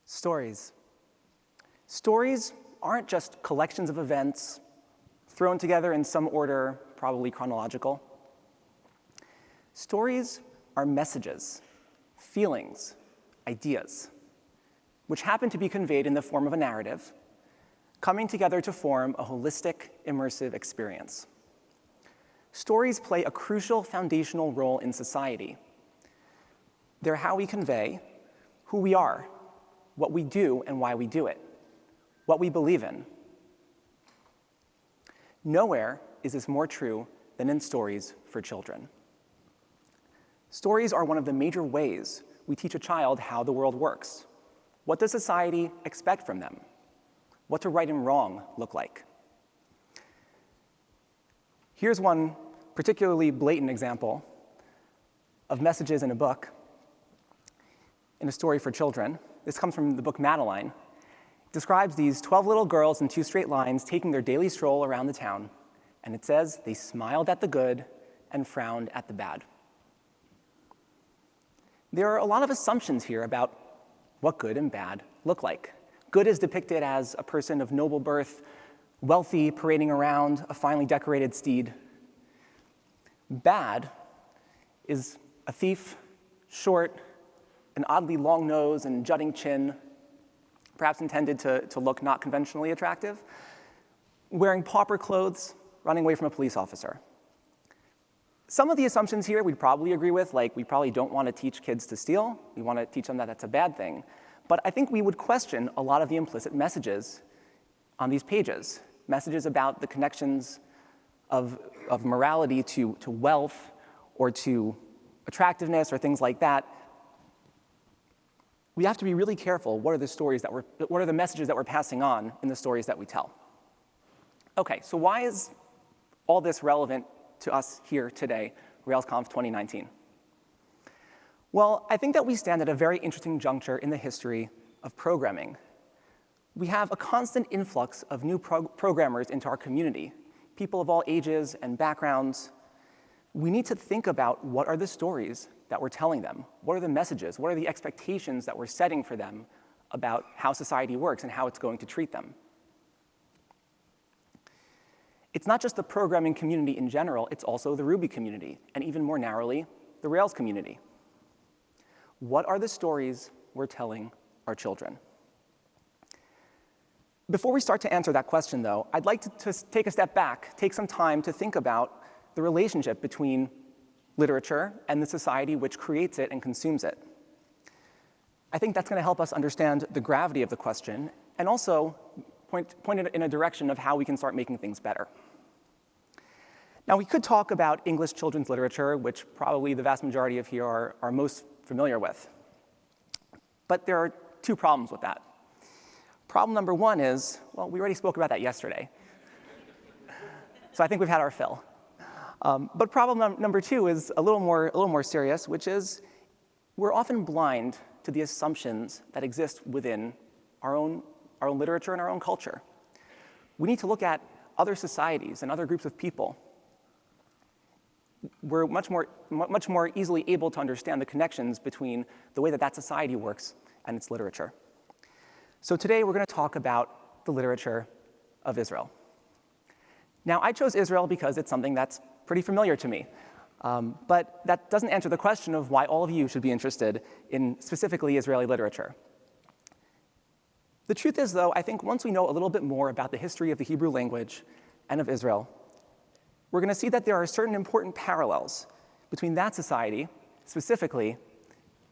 Stories. Stories aren't just collections of events thrown together in some order, probably chronological. Stories are messages, feelings, ideas, which happen to be conveyed in the form of a narrative, coming together to form a holistic, immersive experience. Stories play a crucial foundational role in society. They're how we convey who we are, what we do and why we do it, what we believe in. Nowhere is this more true than in stories for children. Stories are one of the major ways we teach a child how the world works. What does society expect from them? What do right and wrong look like? Here's one particularly blatant example of messages in a book, in a story for children. This comes from the book Madeline. It describes these 12 little girls in 2 straight lines taking their daily stroll around the town. And it says, they smiled at the good and frowned at the bad. There are a lot of assumptions here about what good and bad look like. Good is depicted as a person of noble birth, wealthy, parading around a finely decorated steed. Bad is a thief, short, an oddly long nose and jutting chin, perhaps intended to look not conventionally attractive, wearing pauper clothes, running away from a police officer. Some of the assumptions here we'd probably agree with, like we probably don't want to teach kids to steal. We want to teach them that that's a bad thing. But I think we would question a lot of the implicit messages on these pages, messages about the connections of morality to wealth or to attractiveness or things like that. We have to be really careful what are the messages that we're passing on in the stories that we tell. Okay, so why is all this relevant to us here today, RailsConf 2019? Well, I think that we stand at a very interesting juncture in the history of programming. We have a constant influx of new programmers into our community, people of all ages and backgrounds. We need to think about what are the stories that we're telling them? What are the messages? What are the expectations that we're setting for them about how society works and how it's going to treat them? It's not just the programming community in general, it's also the Ruby community, and even more narrowly, the Rails community. What are the stories we're telling our children? Before we start to answer that question, though, I'd like to take a step back, take some time to think about the relationship between literature and the society which creates it and consumes it. I think that's going to help us understand the gravity of the question and also point it in a direction of how we can start making things better. Now, we could talk about English children's literature, which probably the vast majority of here are most familiar with. But there are 2 problems with that. Problem number 1 is, well, we already spoke about that yesterday. So I think we've had our fill. But problem number 2 is a little more serious, which is we're often blind to the assumptions that exist within our own literature and our own culture. We need to look at other societies and other groups of people. We're much more easily able to understand the connections between the way that society works and its literature. So today we're going to talk about the literature of Israel. Now, I chose Israel because it's something that's pretty familiar to me. But that doesn't answer the question of why all of you should be interested in specifically Israeli literature. The truth is, though, I think once we know a little bit more about the history of the Hebrew language and of Israel, we're going to see that there are certain important parallels between that society, specifically,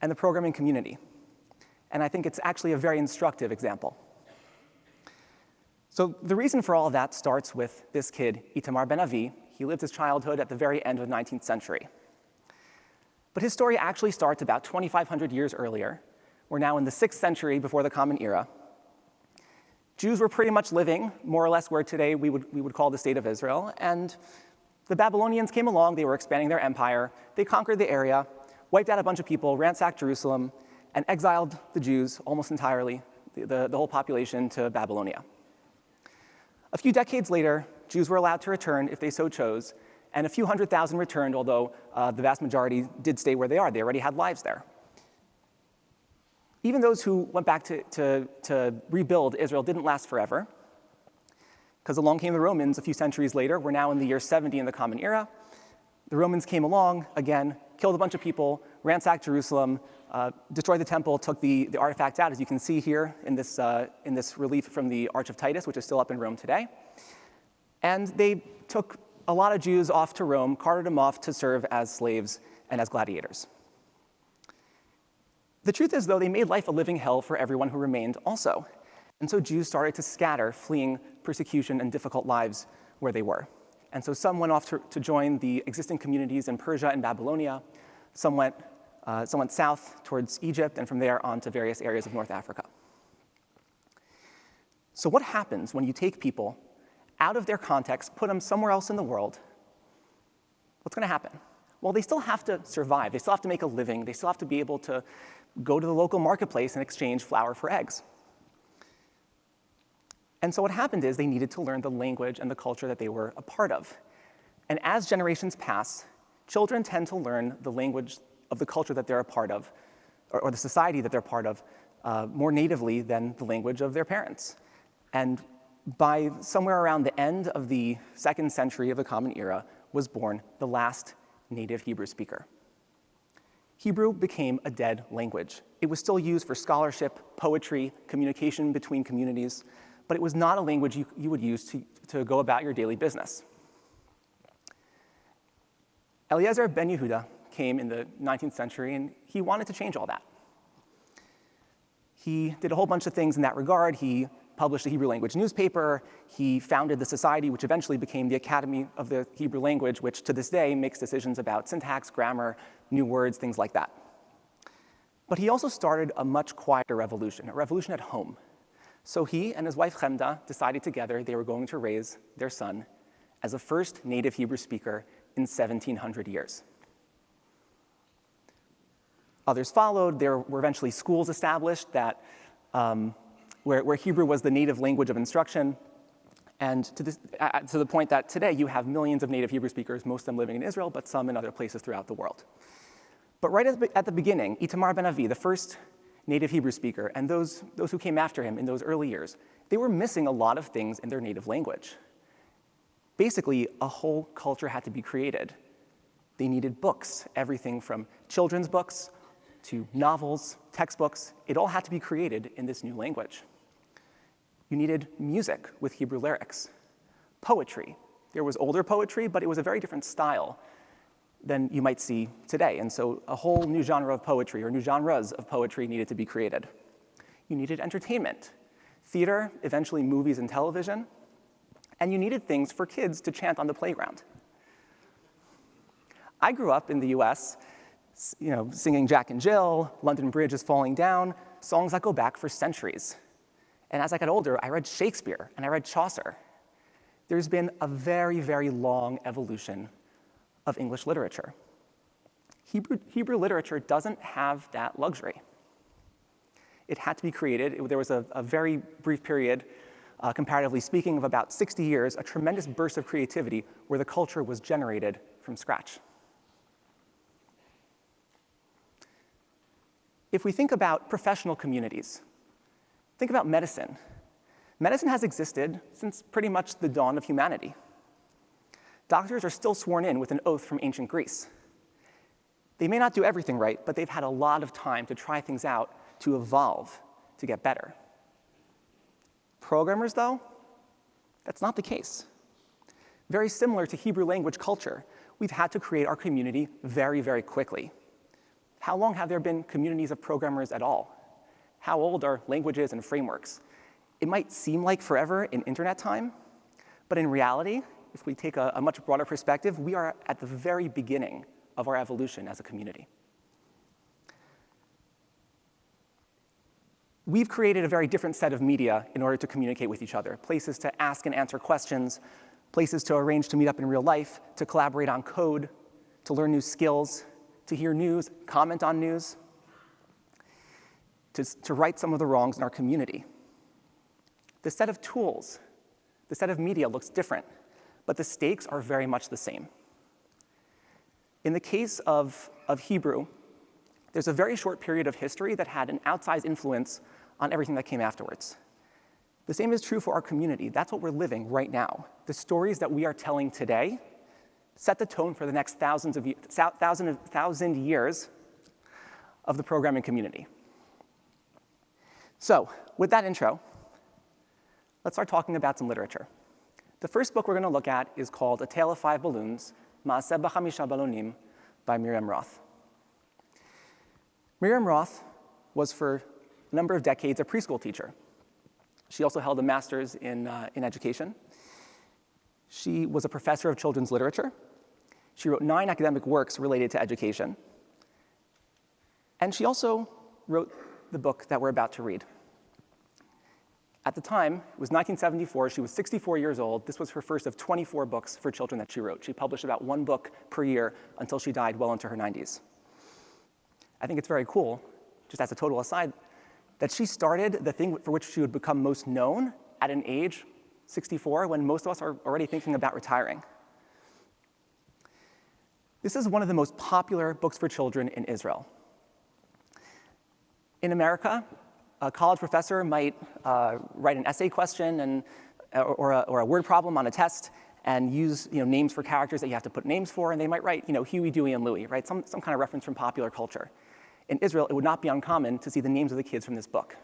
and the programming community. And I think it's actually a very instructive example. So the reason for all of that starts with this kid, Itamar Ben Avi. He lived his childhood at the very end of the 19th century. But his story actually starts about 2,500 years earlier. We're now in the 6th century before the Common Era. Jews were pretty much living, more or less, where today we would call the state of Israel. And The Babylonians came along, they were expanding their empire, they conquered the area, wiped out a bunch of people, ransacked Jerusalem, and exiled the Jews almost entirely, the whole population, to Babylonia. A few decades later, Jews were allowed to return if they so chose, and a few 100,000 returned, although the vast majority did stay where they are. They already had lives there. Even those who went back to rebuild Israel didn't last forever, because along came the Romans a few centuries later. We're now in the year 70 in the Common Era. The Romans came along, again, killed a bunch of people, ransacked Jerusalem, destroyed the temple, took the artifacts out, as you can see here in this relief from the Arch of Titus, which is still up in Rome today. And they took a lot of Jews off to Rome, carted them off to serve as slaves and as gladiators. The truth is, though, they made life a living hell for everyone who remained also. And so Jews started to scatter, fleeing persecution and difficult lives where they were. And so some went off to join the existing communities in Persia and Babylonia. Some went south towards Egypt, and from there on to various areas of North Africa. So what happens when you take people out of their context, put them somewhere else in the world? What's going to happen? Well, they still have to survive. They still have to make a living. They still have to be able to go to the local marketplace and exchange flour for eggs. And so what happened is they needed to learn the language and the culture that they were a part of. And as generations pass, children tend to learn the language of the culture that they're a part of, or the society that they're part of, more natively than the language of their parents. And by somewhere around the end of the 2nd century of the Common Era was born the last native Hebrew speaker. Hebrew became a dead language. It was still used for scholarship, poetry, communication between communities, but it was not a language you would use to go about your daily business. Eliezer ben Yehuda came in the 19th century, and he wanted to change all that. He did a whole bunch of things in that regard. He published a Hebrew language newspaper. He founded the society, which eventually became the Academy of the Hebrew Language, which to this day makes decisions about syntax, grammar, new words, things like that. But he also started a much quieter revolution, a revolution at home. So he and his wife Chemda decided together they were going to raise their son as the first native Hebrew speaker in 1,700 years. Others followed. There were eventually schools established that where Hebrew was the native language of instruction, and to the point that today you have millions of native Hebrew speakers, most of them living in Israel, but some in other places throughout the world. But right at the beginning, Itamar ben Avi, the first native Hebrew speaker, and those who came after him in those early years, they were missing a lot of things in their native language. Basically, a whole culture had to be created. They needed books, everything from children's books to novels, textbooks. It all had to be created in this new language. You needed music with Hebrew lyrics, poetry. There was older poetry, but it was a very different style than you might see today. And so a whole new genre of poetry, or new genres of poetry, needed to be created. You needed entertainment, theater, eventually movies and television, and you needed things for kids to chant on the playground. I grew up in the US, singing Jack and Jill, London Bridge is Falling Down, songs that go back for centuries. And as I got older, I read Shakespeare and I read Chaucer. There's been a very, very long evolution of English literature. Hebrew literature doesn't have that luxury. It had to be created. There was a very brief period, comparatively speaking, of about 60 years, a tremendous burst of creativity where the culture was generated from scratch. If we think about professional communities, think about medicine. Medicine has existed since pretty much the dawn of humanity. Doctors are still sworn in with an oath from ancient Greece. They may not do everything right, but they've had a lot of time to try things out, to evolve, to get better. Programmers, though, that's not the case. Very similar to Hebrew language culture, we've had to create our community very, very quickly. How long have there been communities of programmers at all? How old are languages and frameworks? It might seem like forever in internet time, but in reality, if we take a much broader perspective, we are at the very beginning of our evolution as a community. We've created a very different set of media in order to communicate with each other, places to ask and answer questions, places to arrange to meet up in real life, to collaborate on code, to learn new skills, to hear news, comment on news, to right some of the wrongs in our community. The set of tools, the set of media looks different, but the stakes are very much the same. In the case of Hebrew, there's a very short period of history that had an outsized influence on everything that came afterwards. The same is true for our community. That's what we're living right now. The stories that we are telling today set the tone for the next thousand years of the programming community. So, with that intro, let's start talking about some literature. The first book we're going to look at is called A Tale of Five Balloons, Ma'aseh b'Chamisha Balonim, by Miriam Roth. Miriam Roth was for a number of decades a preschool teacher. She also held a master's in education. She was a professor of children's literature. She wrote 9 academic works related to education. And she also wrote the book that we're about to read. At the time, it was 1974, she was 64 years old. This was her first of 24 books for children that she wrote. She published about 1 book per year until she died well into her 90s. I think it's very cool, just as a total aside, that she started the thing for which she would become most known at an age, 64, when most of us are already thinking about retiring. This is one of the most popular books for children in Israel. In America, a college professor might write an essay question or a word problem on a test and use names for characters that you have to put names for, and they might write Huey, Dewey, and Louie, right? Some kind of reference from popular culture. In Israel, it would not be uncommon to see the names of the kids from this book.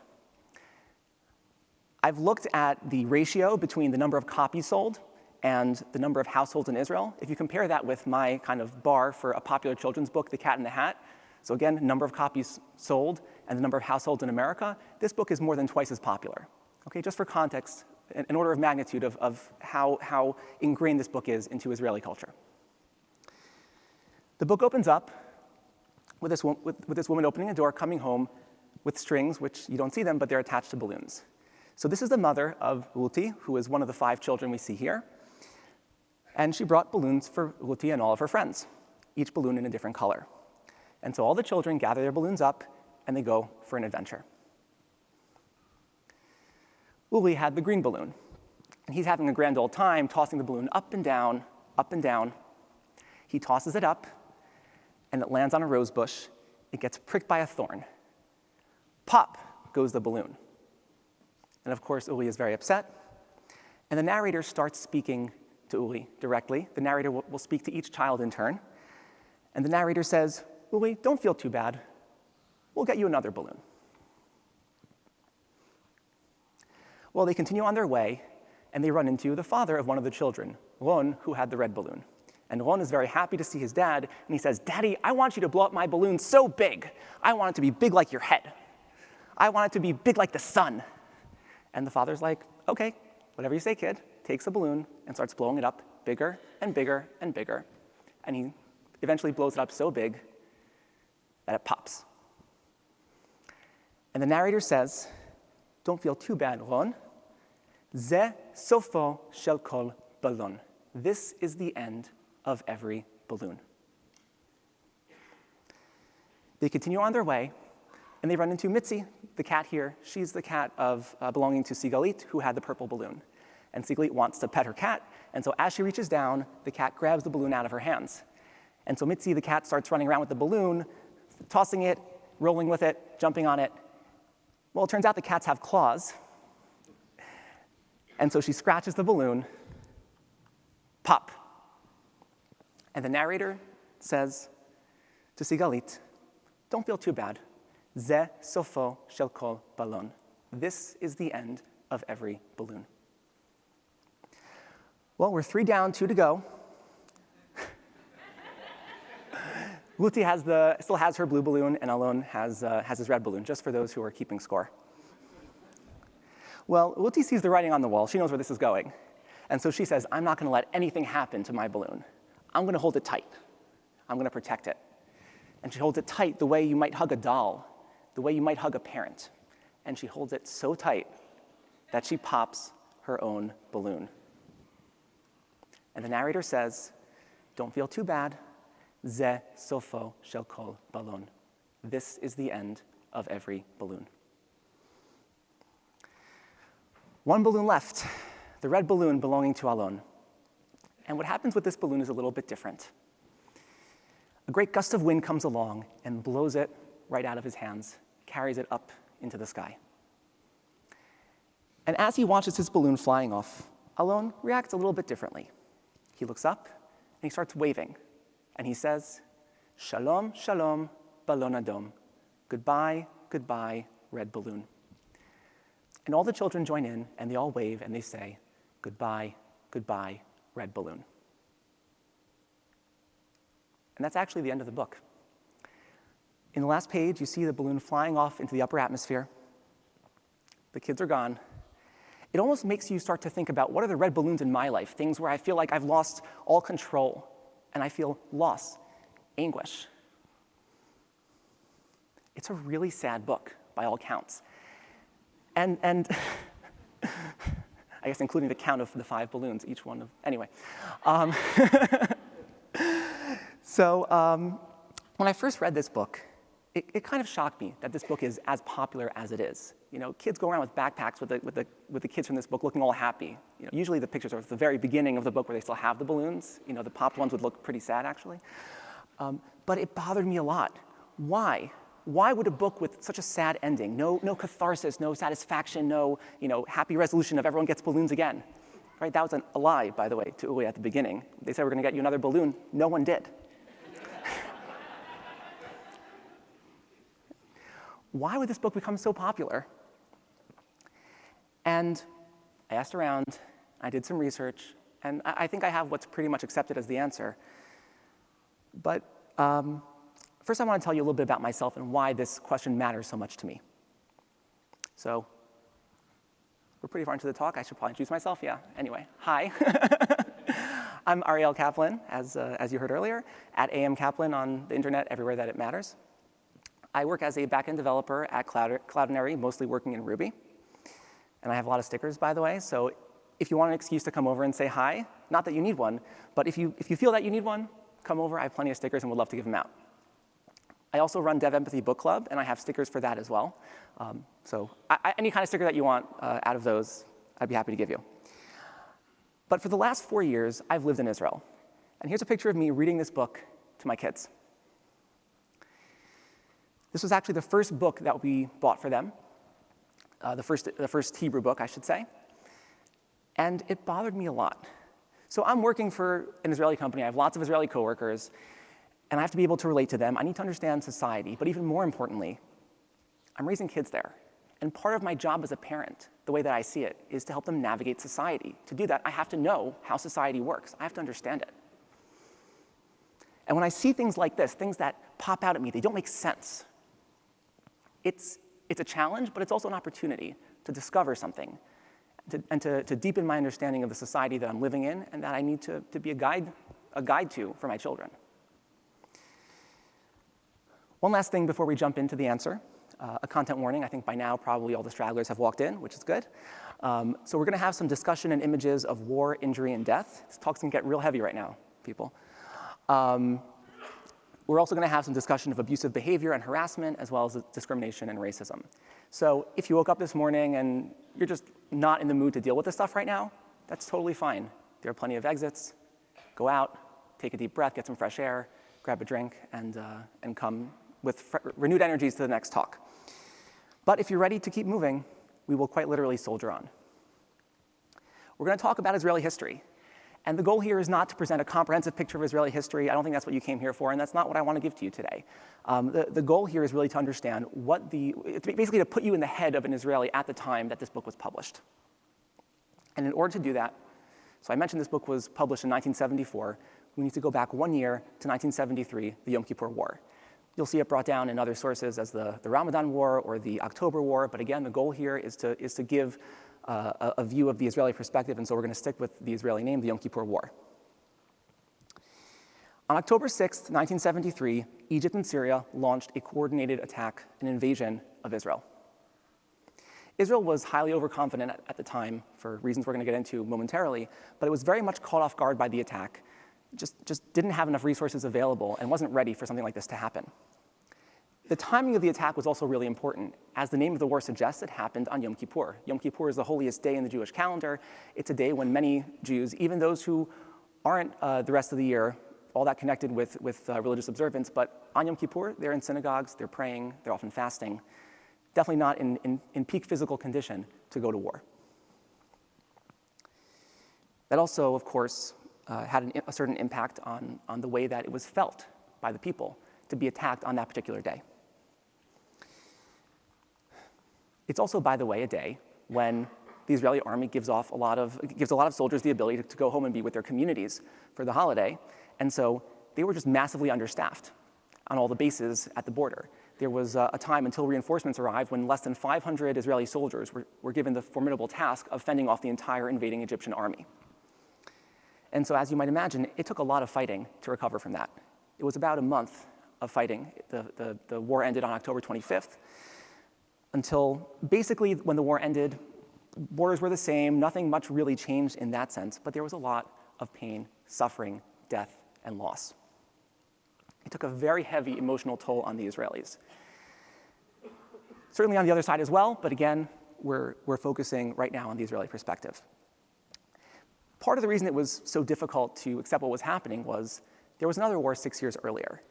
I've looked at the ratio between the number of copies sold and the number of households in Israel. If you compare that with my kind of bar for a popular children's book, The Cat in the Hat, so again, number of copies sold and the number of households in America, this book is more than twice as popular. Okay, just for context, an order of magnitude of how ingrained this book is into Israeli culture. The book opens up with this woman opening a door, coming home with strings, which you don't see them, but they're attached to balloons. So this is the mother of Ruti, who is one of the 5 children we see here. And she brought balloons for Ruti and all of her friends, each balloon in a different color. And so all the children gather their balloons up, and they go for an adventure. Uli had the green balloon, and he's having a grand old time tossing the balloon up and down, up and down. He tosses it up, and it lands on a rose bush. It gets pricked by a thorn. Pop goes the balloon. And of course, Uli is very upset. And the narrator starts speaking to Uli directly. The narrator will speak to each child in turn. And the narrator says, Uli, don't feel too bad. We'll get you another balloon. Well, they continue on their way, and they run into the father of one of the children, Ron, who had the red balloon. And Ron is very happy to see his dad, and he says, Daddy, I want you to blow up my balloon so big. I want it to be big like your head. I want it to be big like the sun. And the father's like, okay, whatever you say, kid. Takes a balloon and starts blowing it up bigger and bigger and bigger. And he eventually blows it up so big that it pops. And the narrator says, don't feel too bad, Ron. Ze sofo shel kol balloon. This is the end of every balloon. They continue on their way, and they run into Mitzi, the cat here. She's the cat belonging to Sigalit, who had the purple balloon. And Sigalit wants to pet her cat, and so as she reaches down, the cat grabs the balloon out of her hands. And so Mitzi, the cat, starts running around with the balloon, tossing it, rolling with it, jumping on it. Well, it turns out the cats have claws. And so she scratches the balloon, pop. And the narrator says to Sigalit, don't feel too bad. Ze sofo shel kol balloon. This is the end of every balloon. Well, we're 3 down, 2 to go. Luti still has her blue balloon, and Alon has his red balloon, just for those who are keeping score. Well, Luti sees the writing on the wall. She knows where this is going. And so she says, I'm not going to let anything happen to my balloon. I'm going to hold it tight. I'm going to protect it. And she holds it tight the way you might hug a doll, the way you might hug a parent. And she holds it so tight that she pops her own balloon. And the narrator says, don't feel too bad. Ze sofo shel kol balon. This is the end of every balloon. One balloon left, the red balloon belonging to Alon. And what happens with this balloon is a little bit different. A great gust of wind comes along and blows it right out of his hands, carries it up into the sky. And as he watches his balloon flying off, Alon reacts a little bit differently. He looks up and he starts waving. And he says, Shalom, shalom, balon adom. Goodbye, goodbye, red balloon. And all the children join in, and they all wave, and they say, goodbye, goodbye, red balloon. And that's actually the end of the book. In the last page, you see the balloon flying off into the upper atmosphere. The kids are gone. It almost makes you start to think about, what are the red balloons in my life? Things where I feel like I've lost all control, and I feel loss, anguish. It's a really sad book, by all counts. And I guess including the count of the 5 balloons, each one of, anyway. When I first read this book, it kind of shocked me that this book is as popular as it is. You know, kids go around with backpacks with the kids from this book looking all happy. You know, usually the pictures are at the very beginning of the book where they still have the balloons. You know, the popped ones would look pretty sad, actually. But it bothered me a lot. Why? Why would a book with such a sad ending, no catharsis, no satisfaction, no happy resolution of everyone gets balloons again? Right? That was a lie, by the way, to Uwe at the beginning. They said we're going to get you another balloon. No one did. Why would this book become so popular? And I asked around, I did some research, and I think I have what's pretty much accepted as the answer. But first I want to tell you a little bit about myself and why this question matters so much to me. So we're pretty far into the talk. I should probably introduce myself. Yeah, anyway, hi. I'm Ariel Caplan, as you heard earlier, at AM Caplan on the internet, everywhere that it matters. I work as a backend developer at Cloudinary, mostly working in Ruby. And I have a lot of stickers, by the way. So if you want an excuse to come over and say hi, not that you need one, but if you feel that you need one, come over. I have plenty of stickers and would love to give them out. I also run Dev Empathy Book Club, and I have stickers for that as well. So any kind of sticker that you want out of those, I'd be happy to give you. But for the last 4 years, I've lived in Israel. And here's a picture of me reading this book to my kids. This was actually the first book that we bought for them, the first Hebrew book, I should say. And it bothered me a lot. So I'm working for an Israeli company. I have lots of Israeli coworkers, and I have to be able to relate to them. I need to understand society, but even more importantly, I'm raising kids there. And part of my job as a parent, the way that I see it, is to help them navigate society. To do that, I have to know how society works. I have to understand it. And when I see things like this, things that pop out at me, they don't make sense. It's a challenge, but it's also an opportunity to discover something and to deepen my understanding of the society that I'm living in and that I need to be a guide to for my children. One last thing before we jump into the answer, a content warning. I think by now probably all the stragglers have walked in, which is good. So we're going to have some discussion and images of war, injury, and death. This talk's going to get real heavy right now, people. We're also going to have some discussion of abusive behavior and harassment, as well as discrimination and racism. So if you woke up this morning and you're just not in the mood to deal with this stuff right now, that's totally fine. There are plenty of exits. Go out, take a deep breath, get some fresh air, grab a drink, and come with renewed energies to the next talk. But if you're ready to keep moving, we will quite literally soldier on. We're going to talk about Israeli history. And the goal here is not to present a comprehensive picture of Israeli history. I don't think that's what you came here for, and that's not what I want to give to you today. The goal here is really to understand basically to put you in the head of an Israeli at the time that this book was published. And in order to do that, so I mentioned this book was published in 1974. We need to go back 1 year to 1973, the Yom Kippur War. You'll see it brought down in other sources as the Ramadan War or the October War, but again, the goal here is to give a view of the Israeli perspective, and so we're going to stick with the Israeli name, the Yom Kippur War. On October 6th, 1973, Egypt and Syria launched a coordinated attack, an invasion of Israel. Israel was highly overconfident at the time for reasons we're going to get into momentarily, but it was very much caught off guard by the attack, just didn't have enough resources available and wasn't ready for something like this to happen. The timing of the attack was also really important. As the name of the war suggests, it happened on Yom Kippur. Yom Kippur is the holiest day in the Jewish calendar. It's a day when many Jews, even those who aren't the rest of the year all that connected with religious observance, but on Yom Kippur, they're in synagogues, they're praying, they're often fasting. Definitely not in peak physical condition to go to war. That also, of course, had a certain impact on the way that it was felt by the people to be attacked on that particular day. It's also, by the way, a day when the Israeli army gives a lot of soldiers the ability to go home and be with their communities for the holiday, and so they were just massively understaffed on all the bases at the border. There was a time until reinforcements arrived when less than 500 Israeli soldiers were given the formidable task of fending off the entire invading Egyptian army. And so, as you might imagine, it took a lot of fighting to recover from that. It was about a month of fighting. The war ended on October 25th, until basically when the war ended, borders were the same, nothing much really changed in that sense, but there was a lot of pain, suffering, death, and loss. It took a very heavy emotional toll on the Israelis. Certainly on the other side as well, but again, we're focusing right now on the Israeli perspective. Part of the reason it was so difficult to accept what was happening was there was another war 6 years earlier.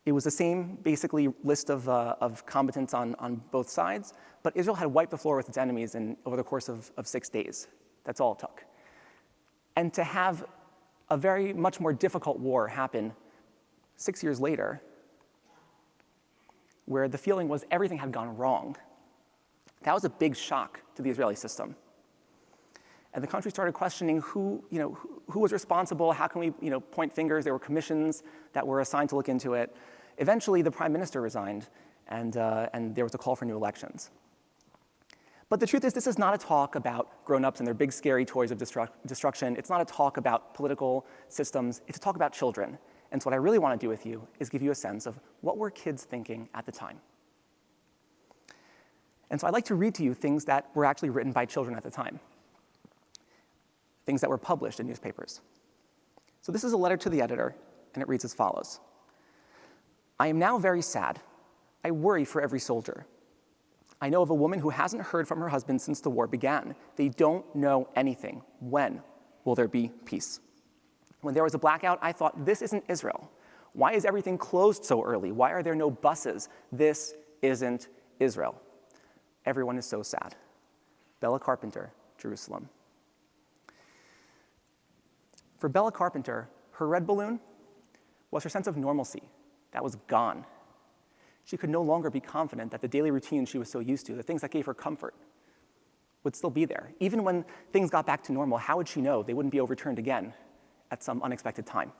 It was the same, basically, list of combatants on both sides, but Israel had wiped the floor with its enemies over the course of 6 days. That's all it took. And to have a very much more difficult war happen 6 years later, where the feeling was everything had gone wrong, that was a big shock to the Israeli system. And the country started questioning who was responsible, how can we point fingers. There were commissions that were assigned to look into it. Eventually, the prime minister resigned, and there was a call for new elections. But the truth is, this is not a talk about grown-ups and their big, scary toys of destruction. It's not a talk about political systems. It's a talk about children. And so what I really want to do with you is give you a sense of what were kids thinking at the time. And so I'd like to read to you things that were actually written by children at the time, things that were published in newspapers. So this is a letter to the editor, and it reads as follows. I am now very sad. I worry for every soldier. I know of a woman who hasn't heard from her husband since the war began. They don't know anything. When will there be peace? When there was a blackout, I thought, this isn't Israel. Why is everything closed so early? Why are there no buses? This isn't Israel. Everyone is so sad. Bella Carpenter, Jerusalem. For Bella Carpenter, her red balloon was her sense of normalcy. That was gone. She could no longer be confident that the daily routine she was so used to, the things that gave her comfort, would still be there. Even when things got back to normal, how would she know they wouldn't be overturned again at some unexpected time?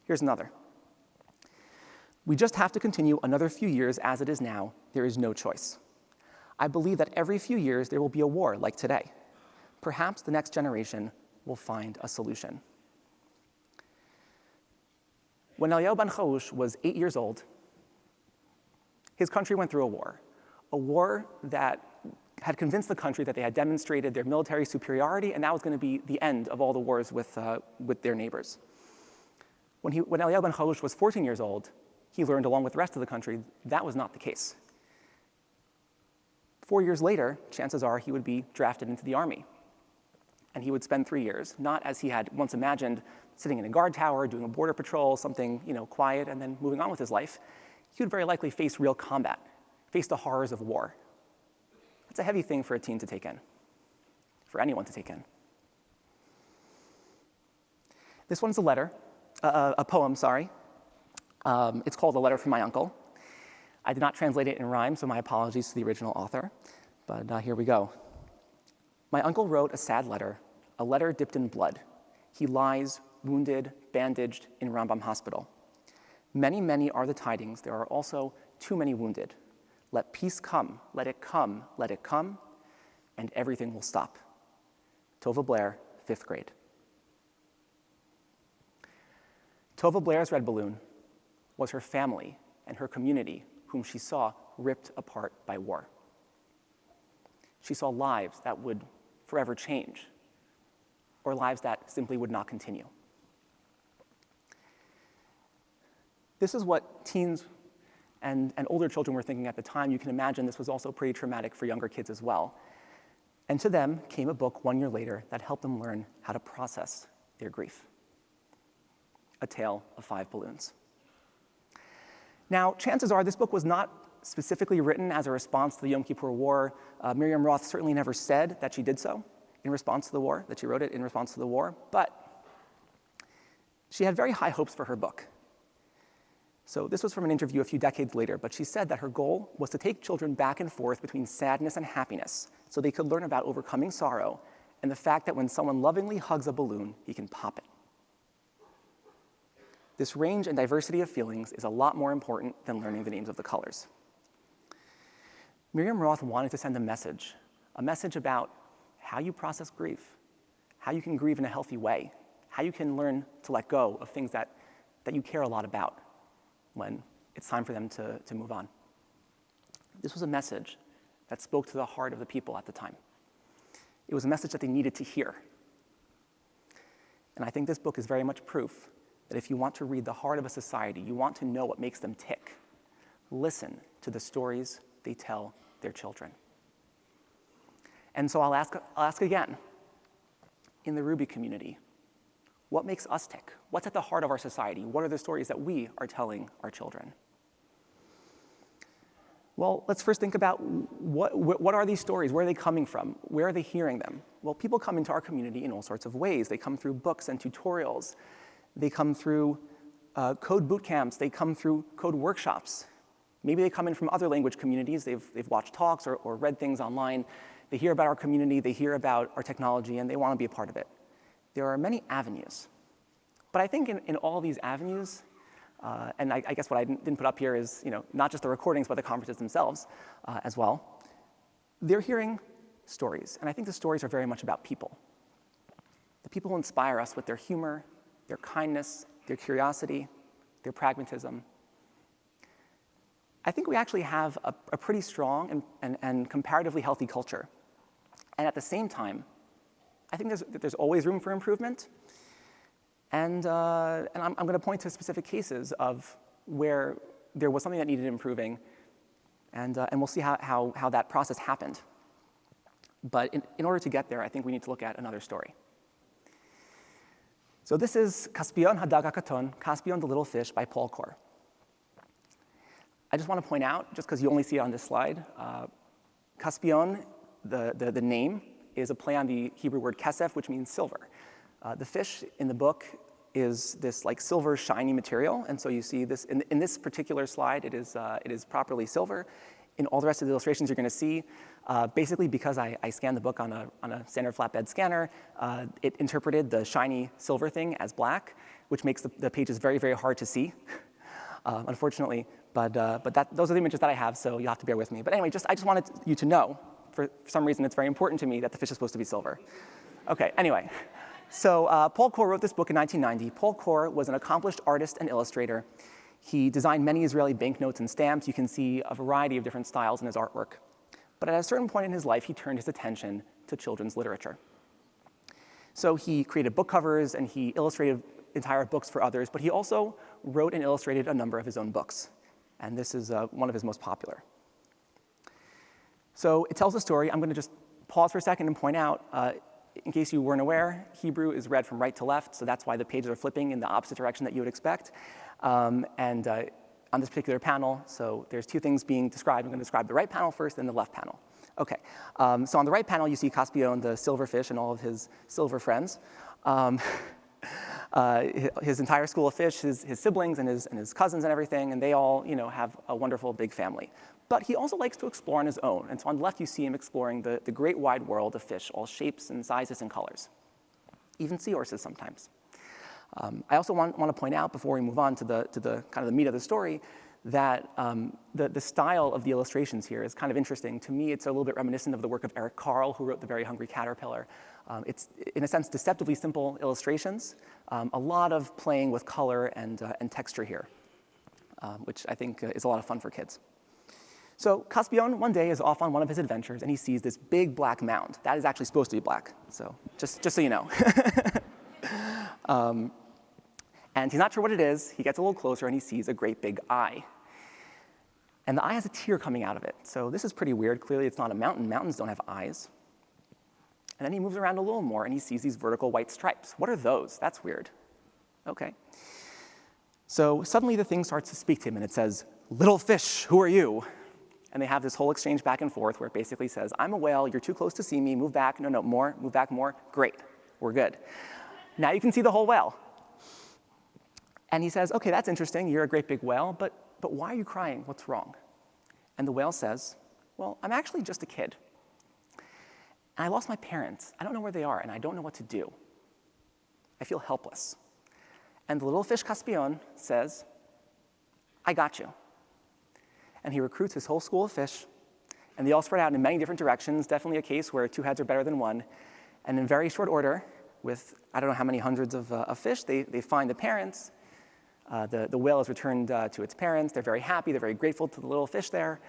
Here's another. We just have to continue another few years as it is now. There is no choice. I believe that every few years there will be a war like today. Perhaps the next generation will find a solution. When Eliyahu ben Chaush was 8 years old, his country went through a war that had convinced the country that they had demonstrated their military superiority, and that was going to be the end of all the wars with their neighbors. When Eliyahu ben Chaush was 14 years old, he learned, along with the rest of the country, that was not the case. 4 years later, chances are he would be drafted into the army. And he would spend 3 years, not as he had once imagined, sitting in a guard tower, doing a border patrol, something quiet, and then moving on with his life. He would very likely face real combat, face the horrors of war. That's a heavy thing for a teen to take in, for anyone to take in. This one's a poem, sorry. It's called A Letter from My Uncle. I did not translate it in rhyme, so my apologies to the original author, but here we go. My uncle wrote a sad letter, a letter dipped in blood. He lies, wounded, bandaged in Rambam Hospital. Many, many are the tidings. There are also too many wounded. Let peace come, let it come, let it come, and everything will stop. Tova Blair, 5th grade. Tova Blair's red balloon was her family and her community, whom she saw ripped apart by war. She saw lives that would forever change, or lives that simply would not continue. This is what teens and older children were thinking at the time. You can imagine this was also pretty traumatic for younger kids as well. And to them came a book 1 year later that helped them learn how to process their grief. A Tale of Five Balloons. Now, chances are this book was not specifically written as a response to the Yom Kippur War. Miriam Roth certainly never said that she did so in response to the war, that she wrote it in response to the war, but she had very high hopes for her book. So this was from an interview a few decades later, but she said that her goal was to take children back and forth between sadness and happiness so they could learn about overcoming sorrow and the fact that when someone lovingly hugs a balloon, he can pop it. This range and diversity of feelings is a lot more important than learning the names of the colors. Miriam Roth wanted to send a message about how you process grief, how you can grieve in a healthy way, how you can learn to let go of things that you care a lot about when it's time for them to move on. This was a message that spoke to the heart of the people at the time. It was a message that they needed to hear. And I think this book is very much proof that if you want to read the heart of a society, you want to know what makes them tick, listen to the stories they tell their children. And so I'll ask again, in the Ruby community, what makes us tick? What's at the heart of our society? What are the stories that we are telling our children? Well, let's first think about what are these stories? Where are they coming from? Where are they hearing them? Well, people come into our community in all sorts of ways. They come through books and tutorials. They come through code boot camps. They come through code workshops. Maybe they come in from other language communities. They've watched talks or read things online. They hear about our community. They hear about our technology, and they want to be a part of it. There are many avenues. But I think in all these avenues, and I guess what I didn't put up here is not just the recordings, but the conferences themselves as well, they're hearing stories. And I think the stories are very much about people. The people inspire us with their humor, their kindness, their curiosity, their pragmatism. I think we actually have a pretty strong and comparatively healthy culture. And at the same time, I think there's always room for improvement. And I'm going to point to specific cases of where there was something that needed improving, and we'll see how that process happened. But in order to get there, I think we need to look at another story. So this is Caspion Hadag HaKaton, Caspion the Little Fish by Paul Kor. I just want to point out, just because you only see it on this slide, Caspion, the name, is a play on the Hebrew word kesef, which means silver. The fish in the book is this silver shiny material, and so you see this in this particular slide. It is properly silver. In all the rest of the illustrations, you're going to see, basically because I scanned the book on a standard flatbed scanner, it interpreted the shiny silver thing as black, which makes the pages very, very hard to see, unfortunately. But those are the images that I have, so you'll have to bear with me. But anyway, I just wanted you to know, for some reason, it's very important to me that the fish is supposed to be silver. Okay, anyway. So Paul Kor wrote this book in 1990. Paul Kor was an accomplished artist and illustrator. He designed many Israeli banknotes and stamps. You can see a variety of different styles in his artwork. But at a certain point in his life, he turned his attention to children's literature. So he created book covers, and he illustrated entire books for others, but he also wrote and illustrated a number of his own books. And this is one of his most popular. So it tells a story. I'm going to just pause for a second and point out, in case you weren't aware, Hebrew is read from right to left, so that's why the pages are flipping in the opposite direction that you would expect. On this particular panel, so there's two things being described. I'm going to describe the right panel first, then the left panel. Okay, so on the right panel, you see Caspion, the silverfish, and all of his silver friends. His entire school of fish, his siblings and his cousins and everything, and they all have a wonderful big family. But he also likes to explore on his own. And so on the left, you see him exploring the great wide world of fish, all shapes and sizes and colors, even seahorses sometimes. I also want to point out, before we move on to the kind of the meat of the story, that the style of the illustrations here is kind of interesting. To me, it's a little bit reminiscent of the work of Eric Carle, who wrote The Very Hungry Caterpillar. It's, in a sense, deceptively simple illustrations, a lot of playing with color and texture here, which I think is a lot of fun for kids. So Caspian one day is off on one of his adventures, and he sees this big black mound. That is actually supposed to be black, so just so you know. And he's not sure what it is. He gets a little closer, and he sees a great big eye. And the eye has a tear coming out of it. So this is pretty weird. Clearly, it's not a mountain. Mountains don't have eyes. And then he moves around a little more, and he sees these vertical white stripes. What are those? That's weird. OK. So suddenly, the thing starts to speak to him, and it says, "Little fish, who are you?" And they have this whole exchange back and forth where it basically says, "I'm a whale. You're too close to see me. Move back. No, more. Move back more. Great. We're good." Now you can see the whole whale. And he says, "OK, that's interesting. You're a great big whale, but why are you crying? What's wrong?" And the whale says, "Well, I'm actually just a kid. And I lost my parents. I don't know where they are, and I don't know what to do. I feel helpless." And the little fish Caspian says, "I got you." And he recruits his whole school of fish, and they all spread out in many different directions, definitely a case where two heads are better than one. And in very short order, with I don't know how many hundreds of fish, they find the parents. The whale is returned to its parents. They're very happy. They're very grateful to the little fish there.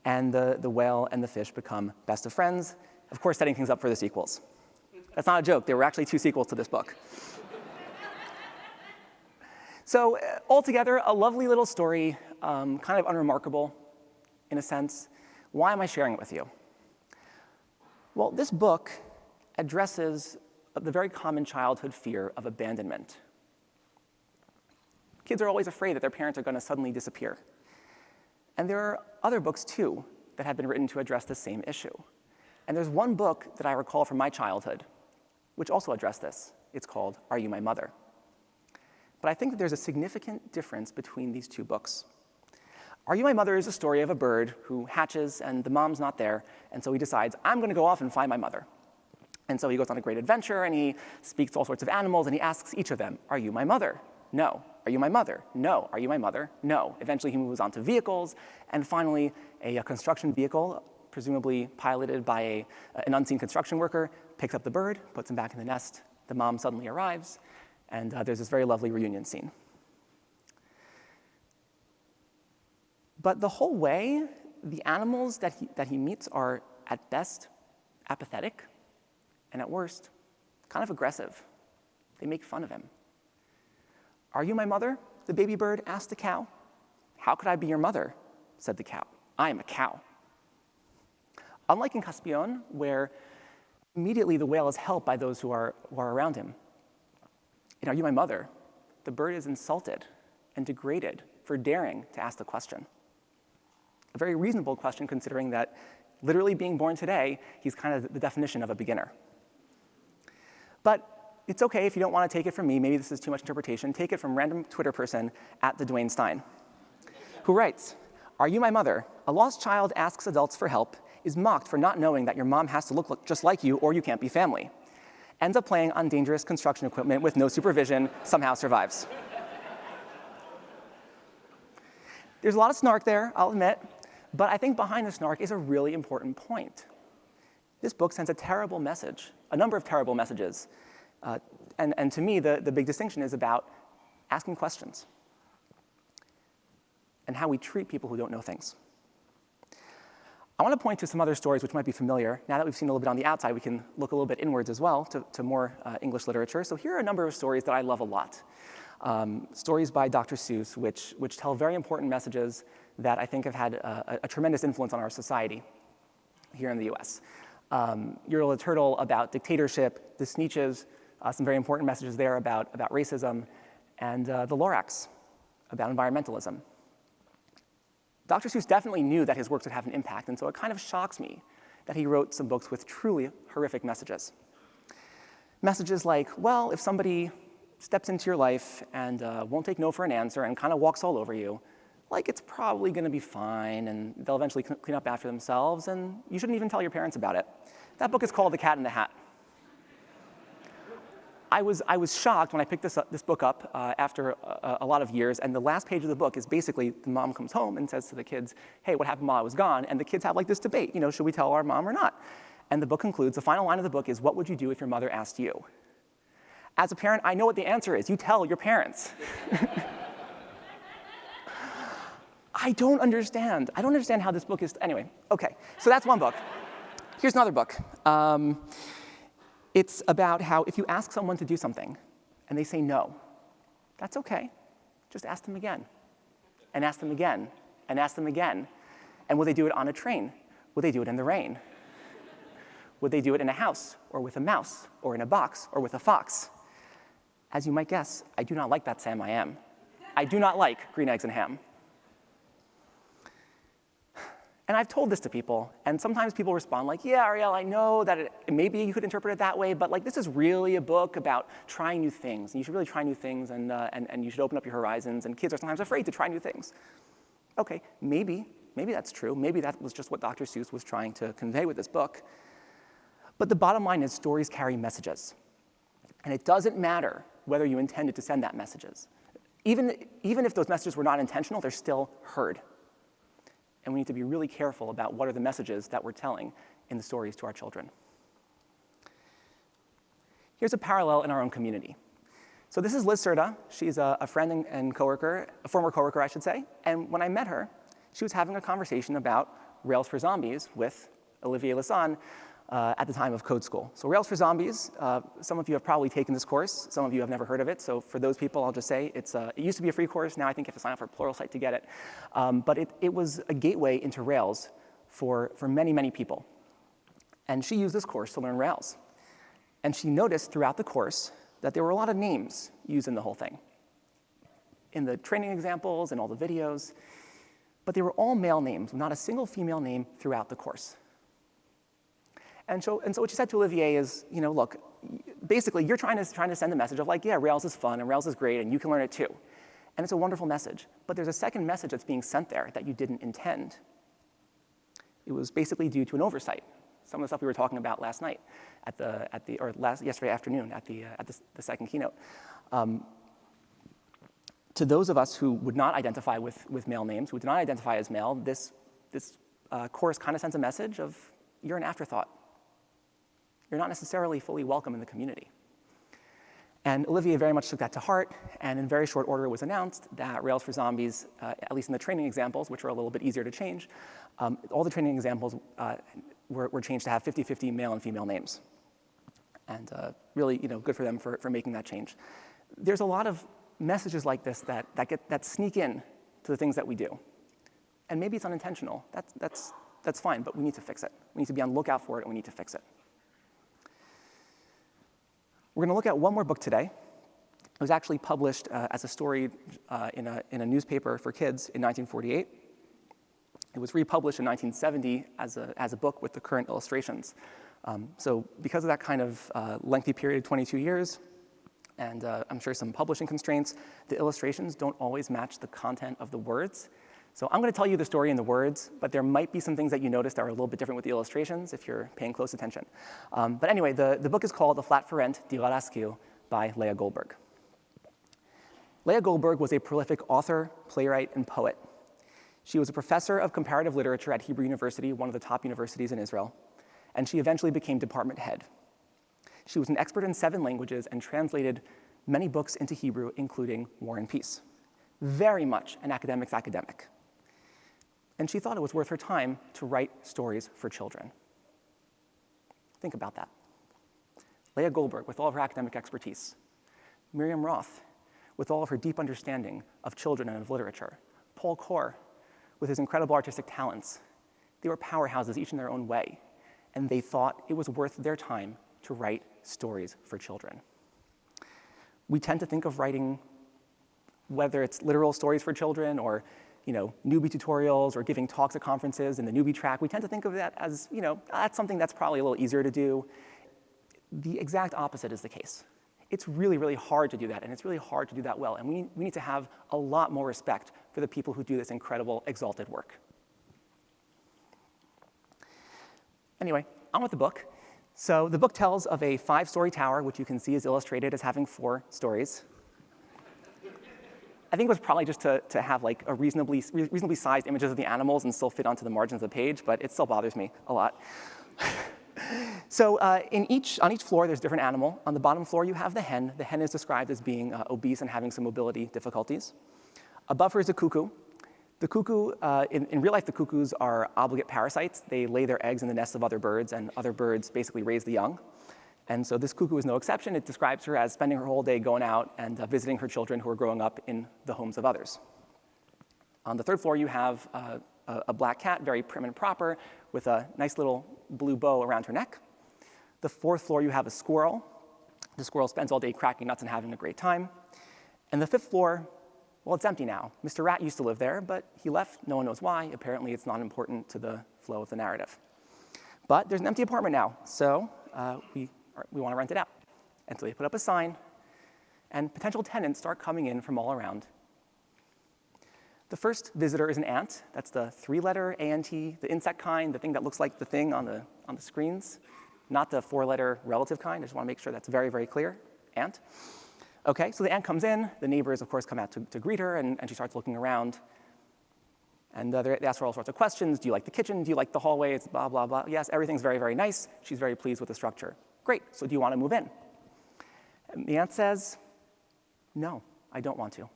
And the whale and the fish become best of friends, of course, setting things up for the sequels. That's not a joke. There were actually 2 sequels to this book. So altogether, a lovely little story, kind of unremarkable in a sense. Why am I sharing it with you? Well, this book addresses the very common childhood fear of abandonment. Kids are always afraid that their parents are going to suddenly disappear. And there are other books, too, that have been written to address the same issue. And there's one book that I recall from my childhood, which also addressed this. It's called Are You My Mother? But I think that there's a significant difference between these 2 books. Are You My Mother is a story of a bird who hatches, and the mom's not there, and so he decides, I'm going to go off and find my mother. And so he goes on a great adventure, and he speaks to all sorts of animals, and he asks each of them, Are you my mother? No. Are you my mother? No. Are you my mother? No. Eventually, he moves on to vehicles, and finally, a construction vehicle, presumably piloted by an unseen construction worker, picks up the bird, puts him back in the nest. The mom suddenly arrives, and there's this very lovely reunion scene. But the whole way, the animals that he meets are, at best, apathetic, and at worst, kind of aggressive. They make fun of him. Are you my mother? The baby bird asked the cow. How could I be your mother? Said the cow. I am a cow. Unlike in Caspian, where immediately the whale is helped by those who are around him. In Are You My Mother? The bird is insulted and degraded for daring to ask the question. A very reasonable question, considering that literally being born today, he's kind of the definition of a beginner. But it's OK if you don't want to take it from me. Maybe this is too much interpretation. Take it from random Twitter person at the Dwayne Stein, who writes, Are you my mother? A lost child asks adults for help, is mocked for not knowing that your mom has to look just like you or you can't be family. Ends up playing on dangerous construction equipment with no supervision, somehow survives. There's a lot of snark there, I'll admit, but I think behind the snark is a really important point. This book sends a terrible message, a number of terrible messages. And to me, the big distinction is about asking questions and how we treat people who don't know things. I want to point to some other stories which might be familiar. Now that we've seen a little bit on the outside, we can look a little bit inwards as well to more English literature. So here are a number of stories that I love a lot. Stories by Dr. Seuss, which tell very important messages that I think have had a tremendous influence on our society here in the US. Your Little Turtle about dictatorship, the Sneetches, some very important messages there about racism, and the Lorax about environmentalism. Dr. Seuss definitely knew that his works would have an impact, and so it kind of shocks me that he wrote some books with truly horrific messages. Messages like, well, if somebody steps into your life and won't take no for an answer and kind of walks all over you, like it's probably going to be fine, and they'll eventually clean up after themselves, and you shouldn't even tell your parents about it. That book is called The Cat in the Hat. I was shocked when I picked this book up after a lot of years, and the last page of the book is basically the mom comes home and says to the kids, hey, what happened while I was gone? And the kids have like this debate, should we tell our mom or not? And the book concludes, the final line of the book is, what would you do if your mother asked you? As a parent, I know what the answer is. You tell your parents. I don't understand. I don't understand how this book is, anyway, okay. So that's one book. Here's another book. It's about how if you ask someone to do something and they say no, that's okay. Just ask them again, and ask them again, and ask them again. And will they do it on a train? Will they do it in the rain? Would they do it in a house, or with a mouse, or in a box, or with a fox? As you might guess, I do not like that Sam I am. I do not like green eggs and ham. And I've told this to people, and sometimes people respond like, yeah, Ariel, I know that maybe you could interpret it that way, but like this is really a book about trying new things, and you should really try new things, and you should open up your horizons, and kids are sometimes afraid to try new things. Okay, maybe that's true. Maybe that was just what Dr. Seuss was trying to convey with this book. But the bottom line is stories carry messages. And it doesn't matter whether you intended to send that messages. Even if those messages were not intentional, they're still heard. And we need to be really careful about what are the messages that we're telling in the stories to our children. Here's a parallel in our own community. So this is Liz Serta. She's a friend and coworker, a former coworker, I should say. And when I met her, she was having a conversation about Rails for Zombies with Olivier Lassagne at the time of Code School. So Rails for Zombies, some of you have probably taken this course. Some of you have never heard of it. So for those people, I'll just say it used to be a free course. Now I think you have to sign up for Pluralsight to get it. But it was a gateway into Rails for many, many people. And she used this course to learn Rails. And she noticed throughout the course that there were a lot of names used in the whole thing, in the training examples and all the videos. But they were all male names, not a single female name throughout the course. And so what she said to Olivier is, look, basically you're trying to send a message of like, yeah, Rails is fun and Rails is great and you can learn it too. And it's a wonderful message. But there's a second message that's being sent there that you didn't intend. It was basically due to an oversight. Some of the stuff we were talking about last night yesterday afternoon at the second keynote. To those of us who would not identify with male names, who do not identify as male, this course kind of sends a message of you're an afterthought. You're not necessarily fully welcome in the community. And Olivier very much took that to heart, and in very short order it was announced that Rails for Zombies, at least in the training examples, which are a little bit easier to change, all the training examples were changed to have 50-50 male and female names. And really, good for them for making that change. There's a lot of messages like this that sneak in to the things that we do. And maybe it's unintentional. That's fine, but we need to fix it. We need to be on the lookout for it, and we need to fix it. We're going to look at one more book today. It was actually published as a story in a newspaper for kids in 1948. It was republished in 1970 as a book with the current illustrations. So because of that kind of lengthy period, 22 years, and I'm sure some publishing constraints, the illustrations don't always match the content of the words. So I'm going to tell you the story in the words, but there might be some things that you notice that are a little bit different with the illustrations if you're paying close attention. But anyway, the book is called The Flat for Rent, Dira Laskew by Leah Goldberg. Leah Goldberg was a prolific author, playwright, and poet. She was a professor of comparative literature at Hebrew University, one of the top universities in Israel, and she eventually became department head. She was an expert in 7 languages and translated many books into Hebrew, including War and Peace. Very much an academic's academic. And she thought it was worth her time to write stories for children. Think about that. Leah Goldberg, with all of her academic expertise. Miriam Roth, with all of her deep understanding of children and of literature. Paul Kor, with his incredible artistic talents. They were powerhouses, each in their own way. And they thought it was worth their time to write stories for children. We tend to think of writing, whether it's literal stories for children or newbie tutorials or giving talks at conferences in the newbie track, we tend to think of that as, that's something that's probably a little easier to do. The exact opposite is the case. It's really, really hard to do that, and it's really hard to do that well. And we need to have a lot more respect for the people who do this incredible, exalted work. Anyway, on with the book. So the book tells of a 5-story tower, which you can see is illustrated as having 4 stories. I think it was probably just to have like a reasonably sized images of the animals and still fit onto the margins of the page, but it still bothers me a lot. So on each floor, there's a different animal. On the bottom floor, you have the hen. The hen is described as being obese and having some mobility difficulties. Above her is a cuckoo. The cuckoo, in real life, the cuckoos are obligate parasites. They lay their eggs in the nests of other birds, and other birds basically raise the young. And so this cuckoo is no exception. It describes her as spending her whole day going out and visiting her children who are growing up in the homes of others. On the third floor, you have a black cat, very prim and proper, with a nice little blue bow around her neck. The fourth floor, you have a squirrel. The squirrel spends all day cracking nuts and having a great time. And the fifth floor, well, it's empty now. Mr. Rat used to live there, but he left. No one knows why. Apparently, it's not important to the flow of the narrative. But there's an empty apartment now, so we want to rent it out. And so they put up a sign, and potential tenants start coming in from all around. The first visitor is an ant. That's the three-letter ANT, the insect kind, the thing that looks like the thing on the screens, not the four-letter relative kind. I just want to make sure that's very, very clear. Ant. OK, so the ant comes in. The neighbors, of course, come out to greet her, and she starts looking around. And they ask her all sorts of questions. Do you like the kitchen? Do you like the hallway? It's blah, blah, blah. Yes, everything's very, very nice. She's very pleased with the structure. Great, so do you want to move in? And the ant says, no, I don't want to.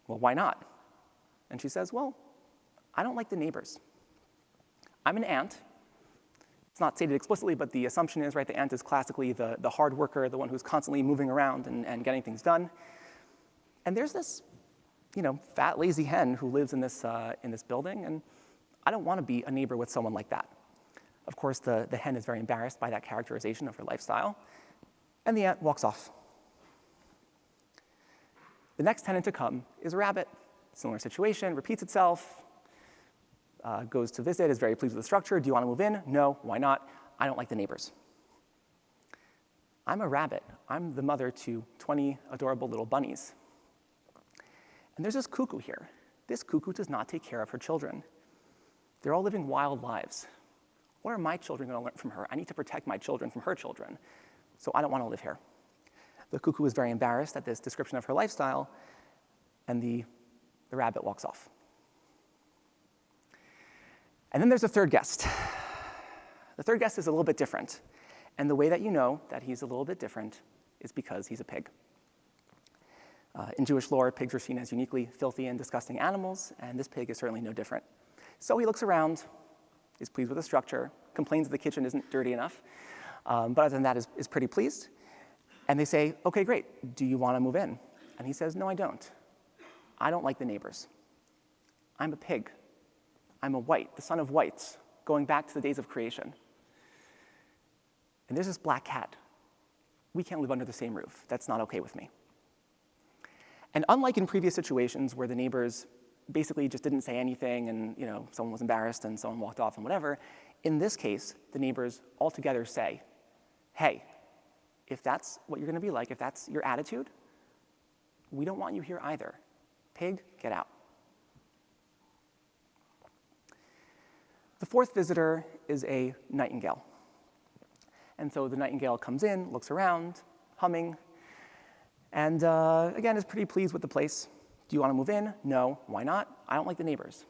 Well, why not? And she says, well, I don't like the neighbors. I'm an ant. It's not stated explicitly, but the assumption is, right, the ant is classically the hard worker, the one who's constantly moving around and getting things done. And there's this, fat, lazy hen who lives in this building, and I don't want to be a neighbor with someone like that. Of course, the hen is very embarrassed by that characterization of her lifestyle, and the ant walks off. The next tenant to come is a rabbit. Similar situation, repeats itself, goes to visit, is very pleased with the structure. Do you want to move in? No, why not? I don't like the neighbors. I'm a rabbit. I'm the mother to 20 adorable little bunnies. And there's this cuckoo here. This cuckoo does not take care of her children. They're all living wild lives. What are my children going to learn from her? I need to protect my children from her children, so I don't want to live here. The cuckoo is very embarrassed at this description of her lifestyle, and the rabbit walks off. And then there's a third guest. The third guest is a little bit different, and the way that you know that he's a little bit different is because he's a pig. In Jewish lore, pigs are seen as uniquely filthy and disgusting animals, and this pig is certainly no different. So he looks around, is pleased with the structure, complains the kitchen isn't dirty enough, but other than that is pretty pleased. And they say, OK, great, do you want to move in? And he says, no, I don't. I don't like the neighbors. I'm a pig. I'm a white, the son of whites, going back to the days of creation. And there's this black cat. We can't live under the same roof. That's not OK with me. And unlike in previous situations where the neighbors basically just didn't say anything and someone was embarrassed and someone walked off and whatever, in this case, the neighbors altogether say, hey, if that's what you're going to be like, if that's your attitude, we don't want you here either. Pig, get out. The fourth visitor is a nightingale. And so the nightingale comes in, looks around, humming, and again is pretty pleased with the place. Do you want to move in? No. Why not? I don't like the neighbors.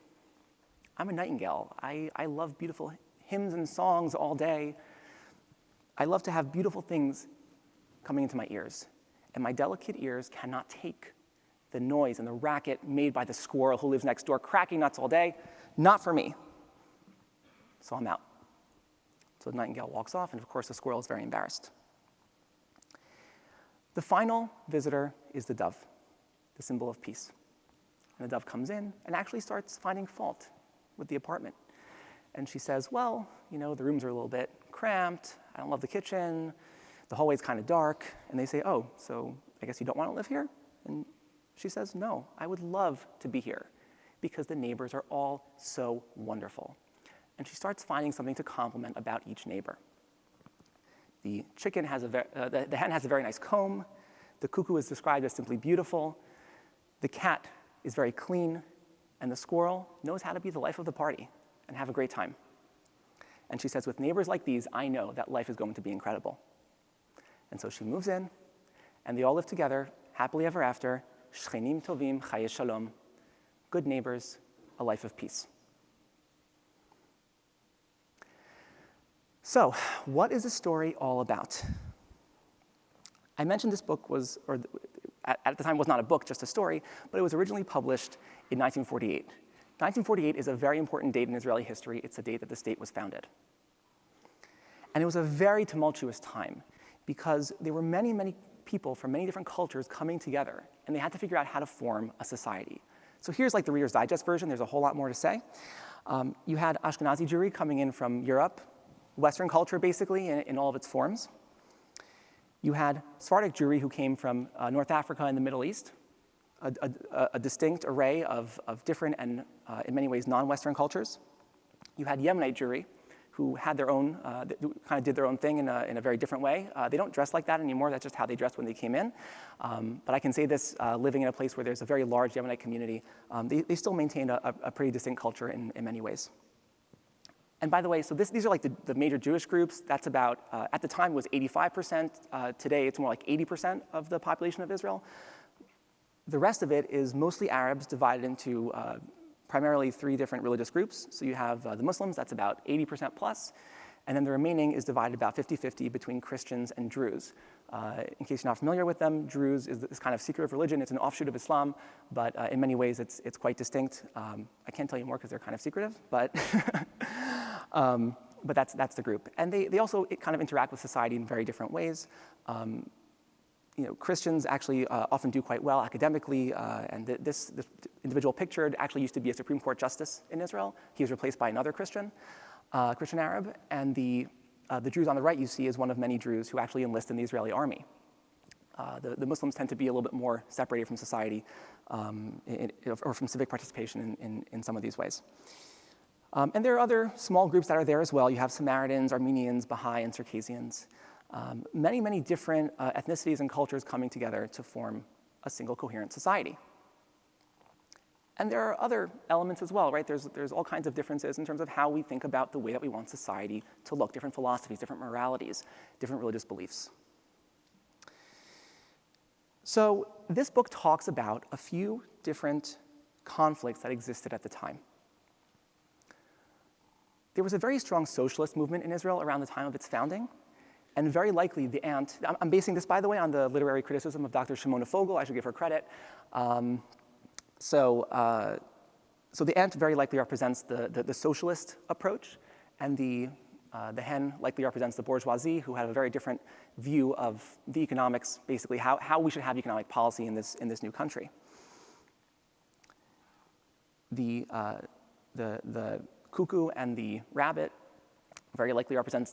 I'm a nightingale. I love beautiful hymns and songs all day. I love to have beautiful things coming into my ears. And my delicate ears cannot take the noise and the racket made by the squirrel who lives next door, cracking nuts all day. Not for me. So I'm out. So the nightingale walks off, and of course the squirrel is very embarrassed. The final visitor is the dove, the symbol of peace. And the dove comes in and actually starts finding fault with the apartment. And she says, well, the rooms are a little bit cramped. I don't love the kitchen. The hallway's kind of dark. And they say, oh, so I guess you don't want to live here? And she says, no, I would love to be here because the neighbors are all so wonderful. And she starts finding something to compliment about each neighbor. The hen has a very nice comb. The cuckoo is described as simply beautiful. The cat is very clean. And the squirrel knows how to be the life of the party and have a great time. And she says, with neighbors like these, I know that life is going to be incredible. And so she moves in, and they all live together, happily ever after, shchenim tovim chaye shalom, good neighbors, a life of peace. So, what is the story all about? I mentioned this book at the time was not a book, just a story, but it was originally published in 1948. 1948 is a very important date in Israeli history. It's the date that the state was founded. And it was a very tumultuous time because there were many, many people from many different cultures coming together, and they had to figure out how to form a society. So here's like the Reader's Digest version. There's a whole lot more to say. You had Ashkenazi Jewry coming in from Europe, Western culture basically in all of its forms. You had Sephardic Jewry who came from North Africa and the Middle East, a distinct array of different and in many ways non-Western cultures. You had Yemenite Jewry who had their own, who kind of did their own thing in a very different way. They don't dress like that anymore. That's just how they dressed when they came in. But I can say this, living in a place where there's a very large Yemenite community, they still maintain a pretty distinct culture in many ways. And by the way, so these are like the major Jewish groups. That's about, at the time, was 85%. Today, it's more like 80% of the population of Israel. The rest of it is mostly Arabs divided into primarily 3 different religious groups. So you have the Muslims, that's about 80% plus, and then the remaining is divided about 50-50 between Christians and Druze. In case you're not familiar with them, Druze is this kind of secretive religion. It's an offshoot of Islam, but in many ways it's quite distinct. I can't tell you more because they're kind of secretive, but that's the group. And they also kind of interact with society in very different ways. Christians actually often do quite well academically, and this individual pictured actually used to be a Supreme Court justice in Israel. He was replaced by another Christian Arab, and the Druze on the right you see is one of many Druze who actually enlist in the Israeli army. The Muslims tend to be a little bit more separated from society or from civic participation in some of these ways. And there are other small groups that are there as well. You have Samaritans, Armenians, Baha'i, and Circassians. Many, many different ethnicities and cultures coming together to form a single coherent society. And there are other elements as well, right? There's all kinds of differences in terms of how we think about the way that we want society to look, different philosophies, different moralities, different religious beliefs. So this book talks about a few different conflicts that existed at the time. There was a very strong socialist movement in Israel around the time of its founding. And very likely the ant, I'm basing this, by the way, on the literary criticism of Dr. Shimona Fogel. I should give her credit. So the ant very likely represents the socialist approach, and the hen likely represents the bourgeoisie, who had a very different view of the economics, basically how we should have economic policy in this new country. The cuckoo and the rabbit very likely represent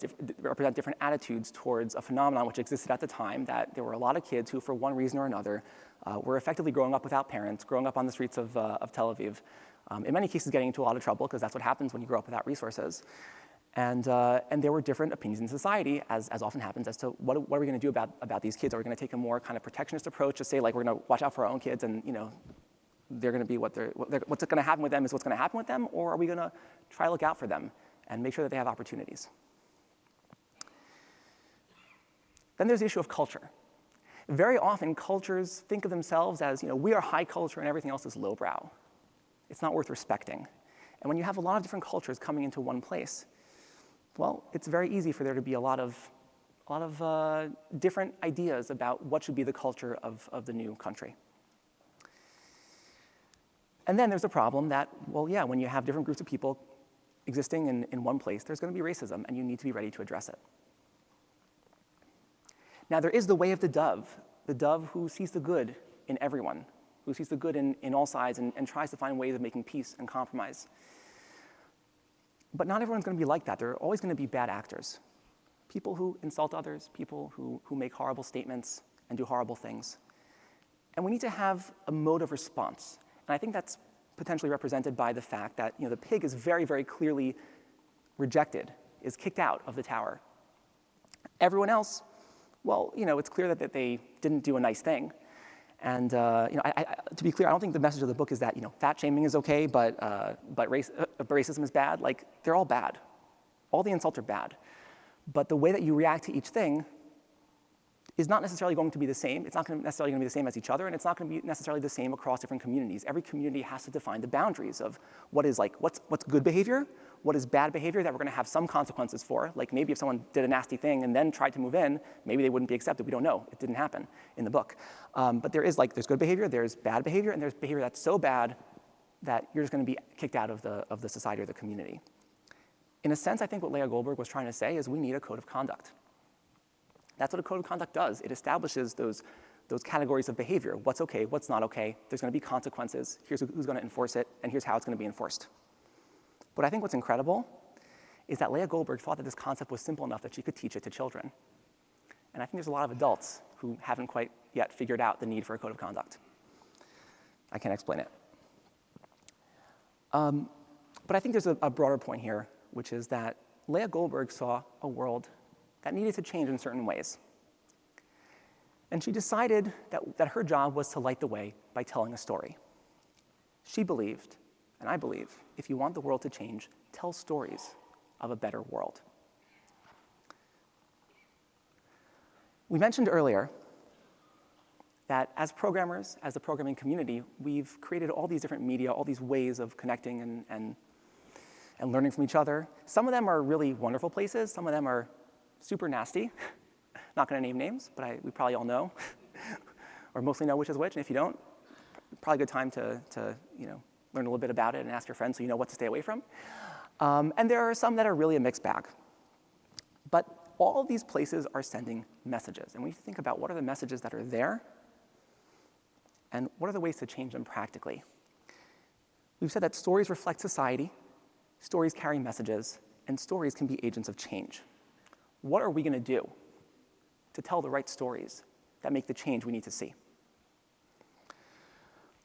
different attitudes towards a phenomenon which existed at the time, that there were a lot of kids who, for one reason or another, were effectively growing up without parents, growing up on the streets of Tel Aviv, in many cases getting into a lot of trouble, because that's what happens when you grow up without resources. And there were different opinions in society, as often happens, as to what are we going to do about these kids? Are we going to take a more kind of protectionist approach to say, like, we're going to watch out for our own kids, and they're going to be what's going to happen with them is what's going to happen with them, or are we going to try to look out for them and make sure that they have opportunities? Then there's the issue of culture. Very often, cultures think of themselves as, we are high culture and everything else is lowbrow. It's not worth respecting. And when you have a lot of different cultures coming into one place, well, it's very easy for there to be a lot of different ideas about what should be the culture of the new country. And then there's the problem that, well, yeah, when you have different groups of people existing in one place, there's going to be racism, and you need to be ready to address it. Now, there is the way of the dove who sees the good in everyone, who sees the good in all sides and tries to find ways of making peace and compromise. But not everyone's going to be like that. There are always going to be bad actors, people who insult others, people who make horrible statements and do horrible things. And we need to have a mode of response. And I think that's potentially represented by the fact that the pig is very, very clearly rejected, is kicked out of the tower. Everyone else, well, it's clear that they didn't do a nice thing. And to be clear, I don't think the message of the book is that fat shaming is okay, but racism is bad. Like, they're all bad. All the insults are bad. But the way that you react to each thing is not necessarily going to be the same. It's not necessarily going to be the same as each other, and it's not going to be necessarily the same across different communities. Every community has to define the boundaries of what's good behavior, what is bad behavior that we're going to have some consequences for. Like, maybe if someone did a nasty thing and then tried to move in, maybe they wouldn't be accepted. We don't know. It didn't happen in the book. But there's good behavior, there's bad behavior, and there's behavior that's so bad that you're just going to be kicked out of the society or the community. In a sense, I think what Leah Goldberg was trying to say is we need a code of conduct. That's what a code of conduct does. It establishes those categories of behavior. What's okay, what's not okay. There's going to be consequences. Here's who's going to enforce it, and here's how it's going to be enforced. But I think what's incredible is that Leah Goldberg thought that this concept was simple enough that she could teach it to children. And I think there's a lot of adults who haven't quite yet figured out the need for a code of conduct. I can't explain it. But I think there's a broader point here, which is that Leah Goldberg saw a world that needed to change in certain ways. And she decided that her job was to light the way by telling a story. She believed, and I believe, if you want the world to change, tell stories of a better world. We mentioned earlier that as programmers, as the programming community, we've created all these different media, all these ways of connecting and learning from each other. Some of them are really wonderful places. Some of them are super nasty. Not going to name names, but we probably all know, or mostly know which is which. And if you don't, probably a good time to learn a little bit about it and ask your friends so you know what to stay away from. And there are some that are really a mixed bag. But all of these places are sending messages. And we need to think about what are the messages that are there and what are the ways to change them practically. We've said that stories reflect society, stories carry messages, and stories can be agents of change. What are we going to do to tell the right stories that make the change we need to see?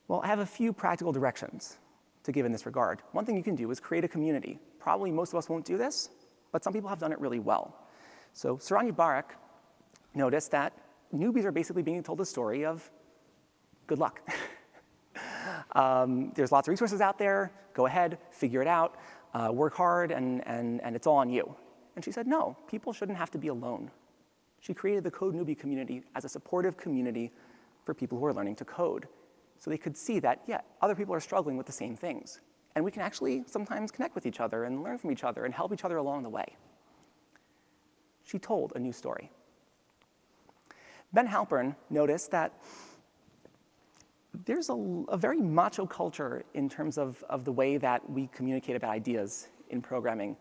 Well, I have a few practical directions to give in this regard. One thing you can do is create a community. Probably most of us won't do this, but some people have done it really well. So Saranya Barak noticed that newbies are basically being told the story of good luck. There's lots of resources out there. Go ahead, figure it out, work hard, and it's all on you. And she said, no, people shouldn't have to be alone. She created the Code Newbie community as a supportive community for people who are learning to code. So they could see that, yeah, other people are struggling with the same things. And we can actually sometimes connect with each other and learn from each other and help each other along the way. She told a new story. Ben Halpern noticed that there's a very macho culture in terms of the way that we communicate about ideas in programming.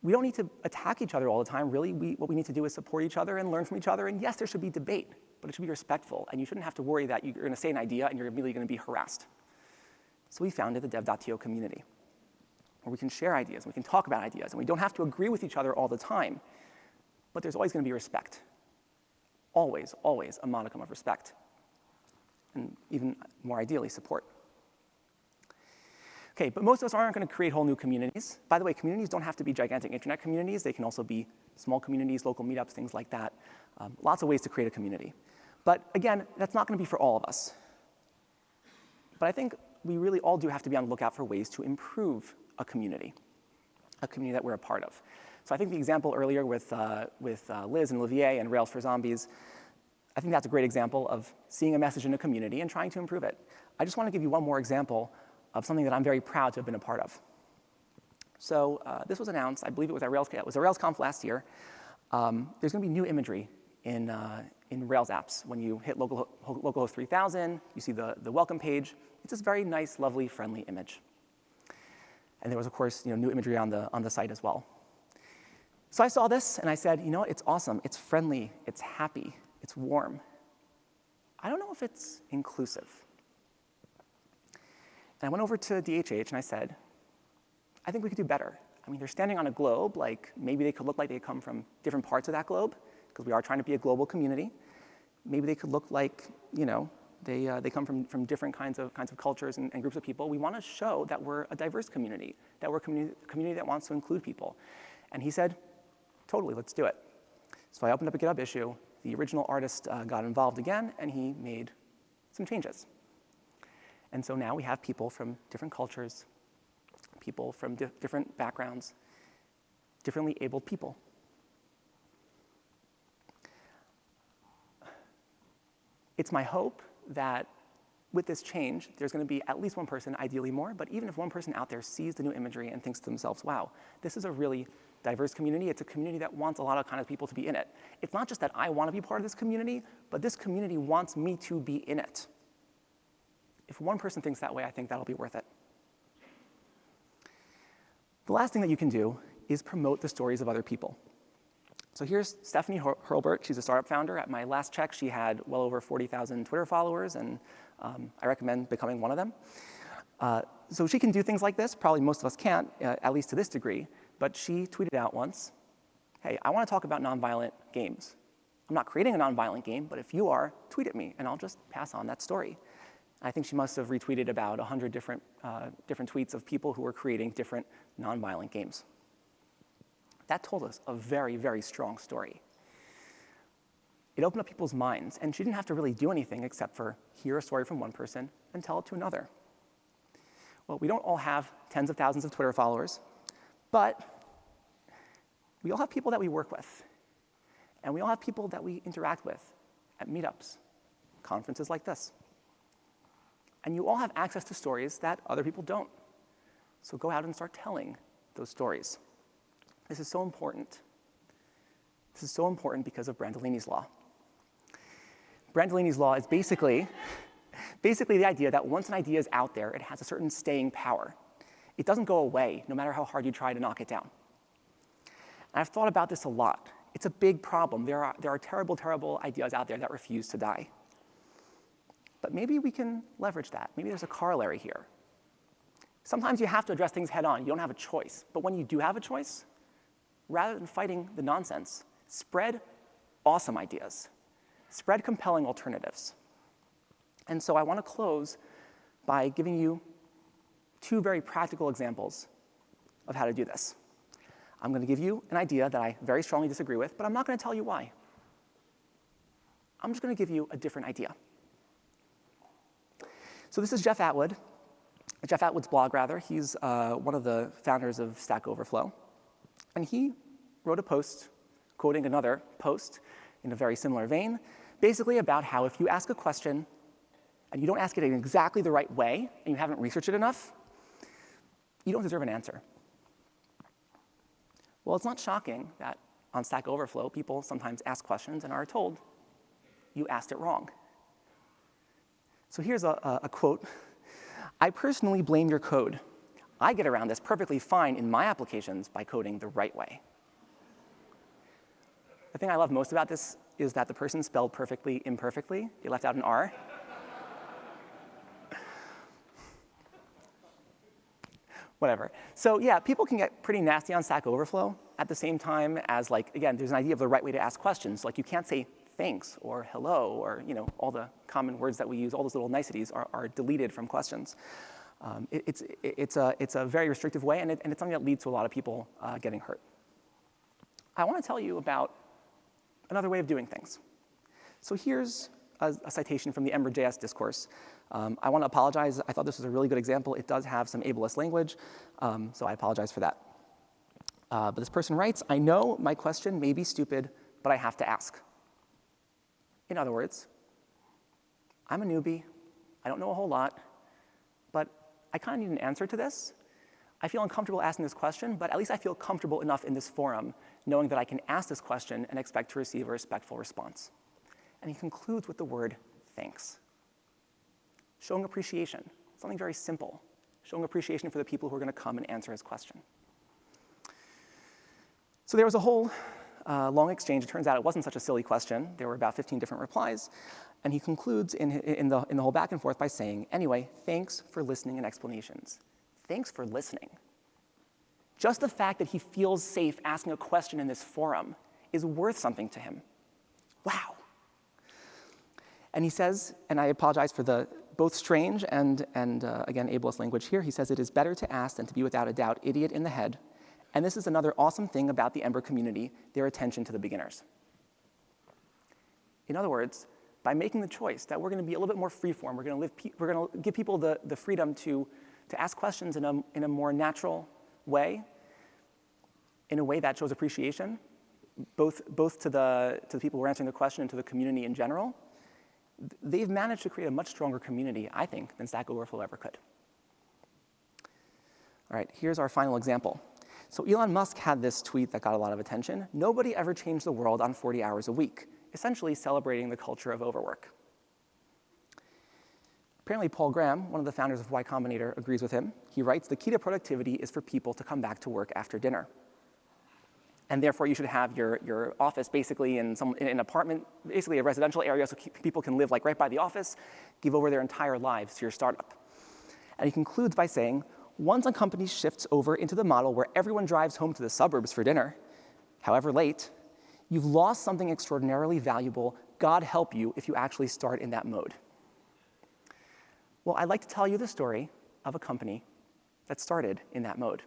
We don't need to attack each other all the time. Really, what we need to do is support each other and learn from each other. And yes, there should be debate, but it should be respectful. And you shouldn't have to worry that you're going to say an idea and you're immediately going to be harassed. So we founded the dev.to community, where we can share ideas, and we can talk about ideas, and we don't have to agree with each other all the time. But there's always going to be respect. Always, always a modicum of respect. And even more ideally, support. Okay, but most of us aren't going to create whole new communities. By the way, communities don't have to be gigantic internet communities. They can also be small communities, local meetups, things like that. Lots of ways to create a community. But again, that's not going to be for all of us. But I think we really all do have to be on the lookout for ways to improve a community that we're a part of. So I think the example earlier with Liz and Olivier and Rails for Zombies, I think that's a great example of seeing a message in a community and trying to improve it. I just want to give you one more example of something that I'm very proud to have been a part of. So this was announced, I believe it was at RailsConf last year. There's going to be new imagery in Rails apps. When you hit localhost 3000, you see the welcome page. It's this very nice, lovely, friendly image. And there was, of course, new imagery on the site as well. So I saw this, and I said, you know what, it's awesome. It's friendly. It's happy. It's warm. I don't know if it's inclusive. And I went over to DHH, and I said, I think we could do better. I mean, they're standing on a globe. Like, maybe they could look like they come from different parts of that globe, because we are trying to be a global community. Maybe they could look like, they come from different kinds of cultures and groups of people. We want to show that we're a diverse community, that we're a community that wants to include people. And he said, totally, let's do it. So I opened up a GitHub issue. The original artist got involved again, and he made some changes. And so now we have people from different cultures, people from different backgrounds, differently abled people. It's my hope that with this change, there's going to be at least one person, ideally more, but even if one person out there sees the new imagery and thinks to themselves, wow, this is a really diverse community. It's a community that wants a lot of kind of people to be in it. It's not just that I want to be part of this community, but this community wants me to be in it. If one person thinks that way, I think that'll be worth it. The last thing that you can do is promote the stories of other people. So here's Stephanie Hurlbert. She's a startup founder. At my last check, she had well over 40,000 Twitter followers, and I recommend becoming one of them. So she can do things like this. Probably most of us can't, at least to this degree. But she tweeted out once, hey, I want to talk about nonviolent games. I'm not creating a nonviolent game, but if you are, tweet at me, and I'll just pass on that story. I think she must have retweeted about 100 different tweets of people who were creating different nonviolent games. That told us a very, very strong story. It opened up people's minds, and she didn't have to really do anything except for hear a story from one person and tell it to another. Well, we don't all have tens of thousands of Twitter followers, but we all have people that we work with, and we all have people that we interact with at meetups, conferences like this. And you all have access to stories that other people don't. So go out and start telling those stories. This is so important. This is so important because of Brandolini's law. Brandolini's law is basically the idea that once an idea is out there, it has a certain staying power. It doesn't go away, no matter how hard you try to knock it down. And I've thought about this a lot. It's a big problem. There are terrible, terrible ideas out there that refuse to die. But maybe we can leverage that. Maybe there's a corollary here. Sometimes you have to address things head on. You don't have a choice. But when you do have a choice, rather than fighting the nonsense, spread awesome ideas. Spread compelling alternatives. And so I want to close by giving you two very practical examples of how to do this. I'm going to give you an idea that I very strongly disagree with, but I'm not going to tell you why. I'm just going to give you a different idea. So this is Jeff Atwood's blog, rather. He's one of the founders of Stack Overflow. And he wrote a post quoting another post in a very similar vein, basically about how if you ask a question and you don't ask it in exactly the right way and you haven't researched it enough, you don't deserve an answer. Well, it's not shocking that on Stack Overflow, people sometimes ask questions and are told, you asked it wrong. So here's a quote. I personally blame your code. I get around this perfectly fine in my applications by coding the right way. The thing I love most about this is that the person spelled perfectly imperfectly. They left out an R. Whatever. So yeah, people can get pretty nasty on Stack Overflow at the same time as, like, again, there's an idea of the right way to ask questions. Like, you can't say thanks or hello or, all the common words that we use, all those little niceties are deleted from questions. It's a very restrictive way, and it's something that leads to a lot of people getting hurt. I want to tell you about another way of doing things. So here's a citation from the Ember.js discourse. I want to apologize. I thought this was a really good example. It does have some ableist language, so I apologize for that. But this person writes, I know my question may be stupid, but I have to ask. In other words, I'm a newbie. I don't know a whole lot, but I kind of need an answer to this. I feel uncomfortable asking this question, but at least I feel comfortable enough in this forum knowing that I can ask this question and expect to receive a respectful response. And he concludes with the word thanks. Showing appreciation, something very simple. Showing appreciation for the people who are going to come and answer his question. So there was a whole long exchange. It turns out it wasn't such a silly question. There were about 15 different replies. And he concludes in the whole back and forth by saying, anyway, thanks for listening and explanations. Thanks for listening. Just the fact that he feels safe asking a question in this forum is worth something to him. Wow. And he says, and I apologize for the both strange and again, ableist language here. He says, it is better to ask than to be without a doubt idiot in the head. And this is another awesome thing about the Ember community, their attention to the beginners. In other words, by making the choice that we're going to be a little bit more freeform, we're going to give people the freedom to ask questions in a more natural way, in a way that shows appreciation, both to the people who are answering the question and to the community in general, they've managed to create a much stronger community, I think, than Stack Overflow ever could. All right, here's our final example. So Elon Musk had this tweet that got a lot of attention. Nobody ever changed the world on 40 hours a week, essentially celebrating the culture of overwork. Apparently, Paul Graham, one of the founders of Y Combinator, agrees with him. He writes, the key to productivity is for people to come back to work after dinner. And therefore, you should have your office basically in an apartment, basically a residential area, so people can live like right by the office, give over their entire lives to your startup. And he concludes by saying, once a company shifts over into the model where everyone drives home to the suburbs for dinner, however late, you've lost something extraordinarily valuable. God help you if you actually start in that mode. Well, I'd like to tell you the story of a company that started in that mode.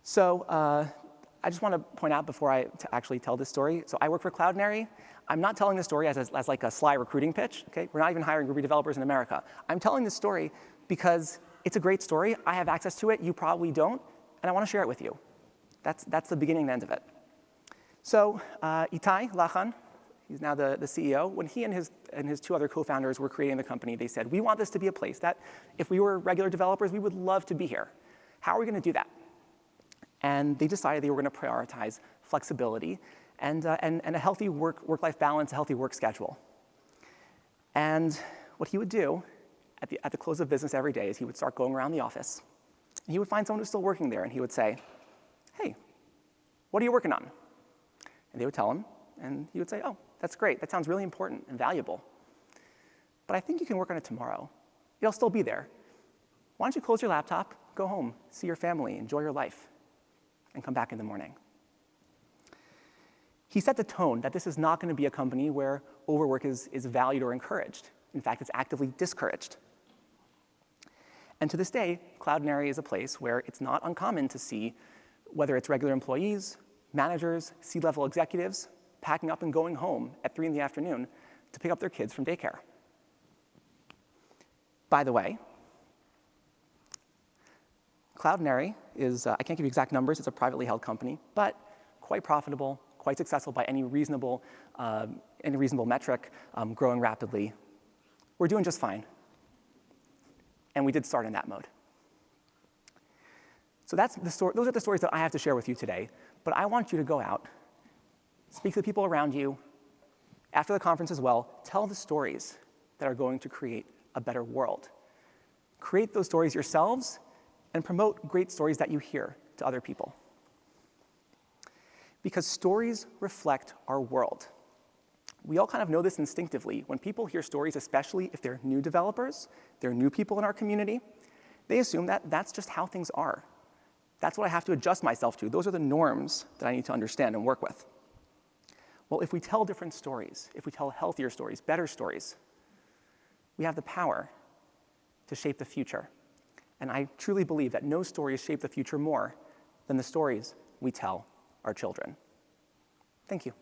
So I just want to point out before I actually tell this story, so I work for Cloudinary. I'm not telling this story as like a sly recruiting pitch, okay? We're not even hiring Ruby developers in America. I'm telling this story because it's a great story. I have access to it, you probably don't, and I want to share it with you. That's the beginning and end of it. So Itai Lachan, he's now the CEO. When he and his two other co-founders were creating the company, they said, we want this to be a place that if we were regular developers, we would love to be here. How are we going to do that? And they decided they were going to prioritize flexibility and a healthy work-life balance, a healthy work schedule. And what he would do at the close of business every day is he would start going around the office. And he would find someone who's still working there, and he would say, hey, what are you working on? And they would tell him, and he would say, oh, that's great. That sounds really important and valuable. But I think you can work on it tomorrow. It'll still be there. Why don't you close your laptop, go home, see your family, enjoy your life, and come back in the morning? He set the tone that this is not going to be a company where overwork is valued or encouraged. In fact, it's actively discouraged. And to this day, Cloudinary is a place where it's not uncommon to see, whether it's regular employees, managers, C-level executives, packing up and going home at 3 in the afternoon to pick up their kids from daycare. By the way, Cloudinary is, I can't give you exact numbers, it's a privately held company, but quite profitable, quite successful by any reasonable metric, growing rapidly. We're doing just fine. And we did start in that mode. So that's the story. Those are the stories that I have to share with you today. But I want you to go out, speak to the people around you, after the conference as well, tell the stories that are going to create a better world. Create those stories yourselves, and promote great stories that you hear to other people. Because stories reflect our world. We all kind of know this instinctively. When people hear stories, especially if they're new developers, they're new people in our community, they assume that that's just how things are. That's what I have to adjust myself to. Those are the norms that I need to understand and work with. Well, if we tell different stories, if we tell healthier stories, better stories, we have the power to shape the future. And I truly believe that no stories shape the future more than the stories we tell our children. Thank you.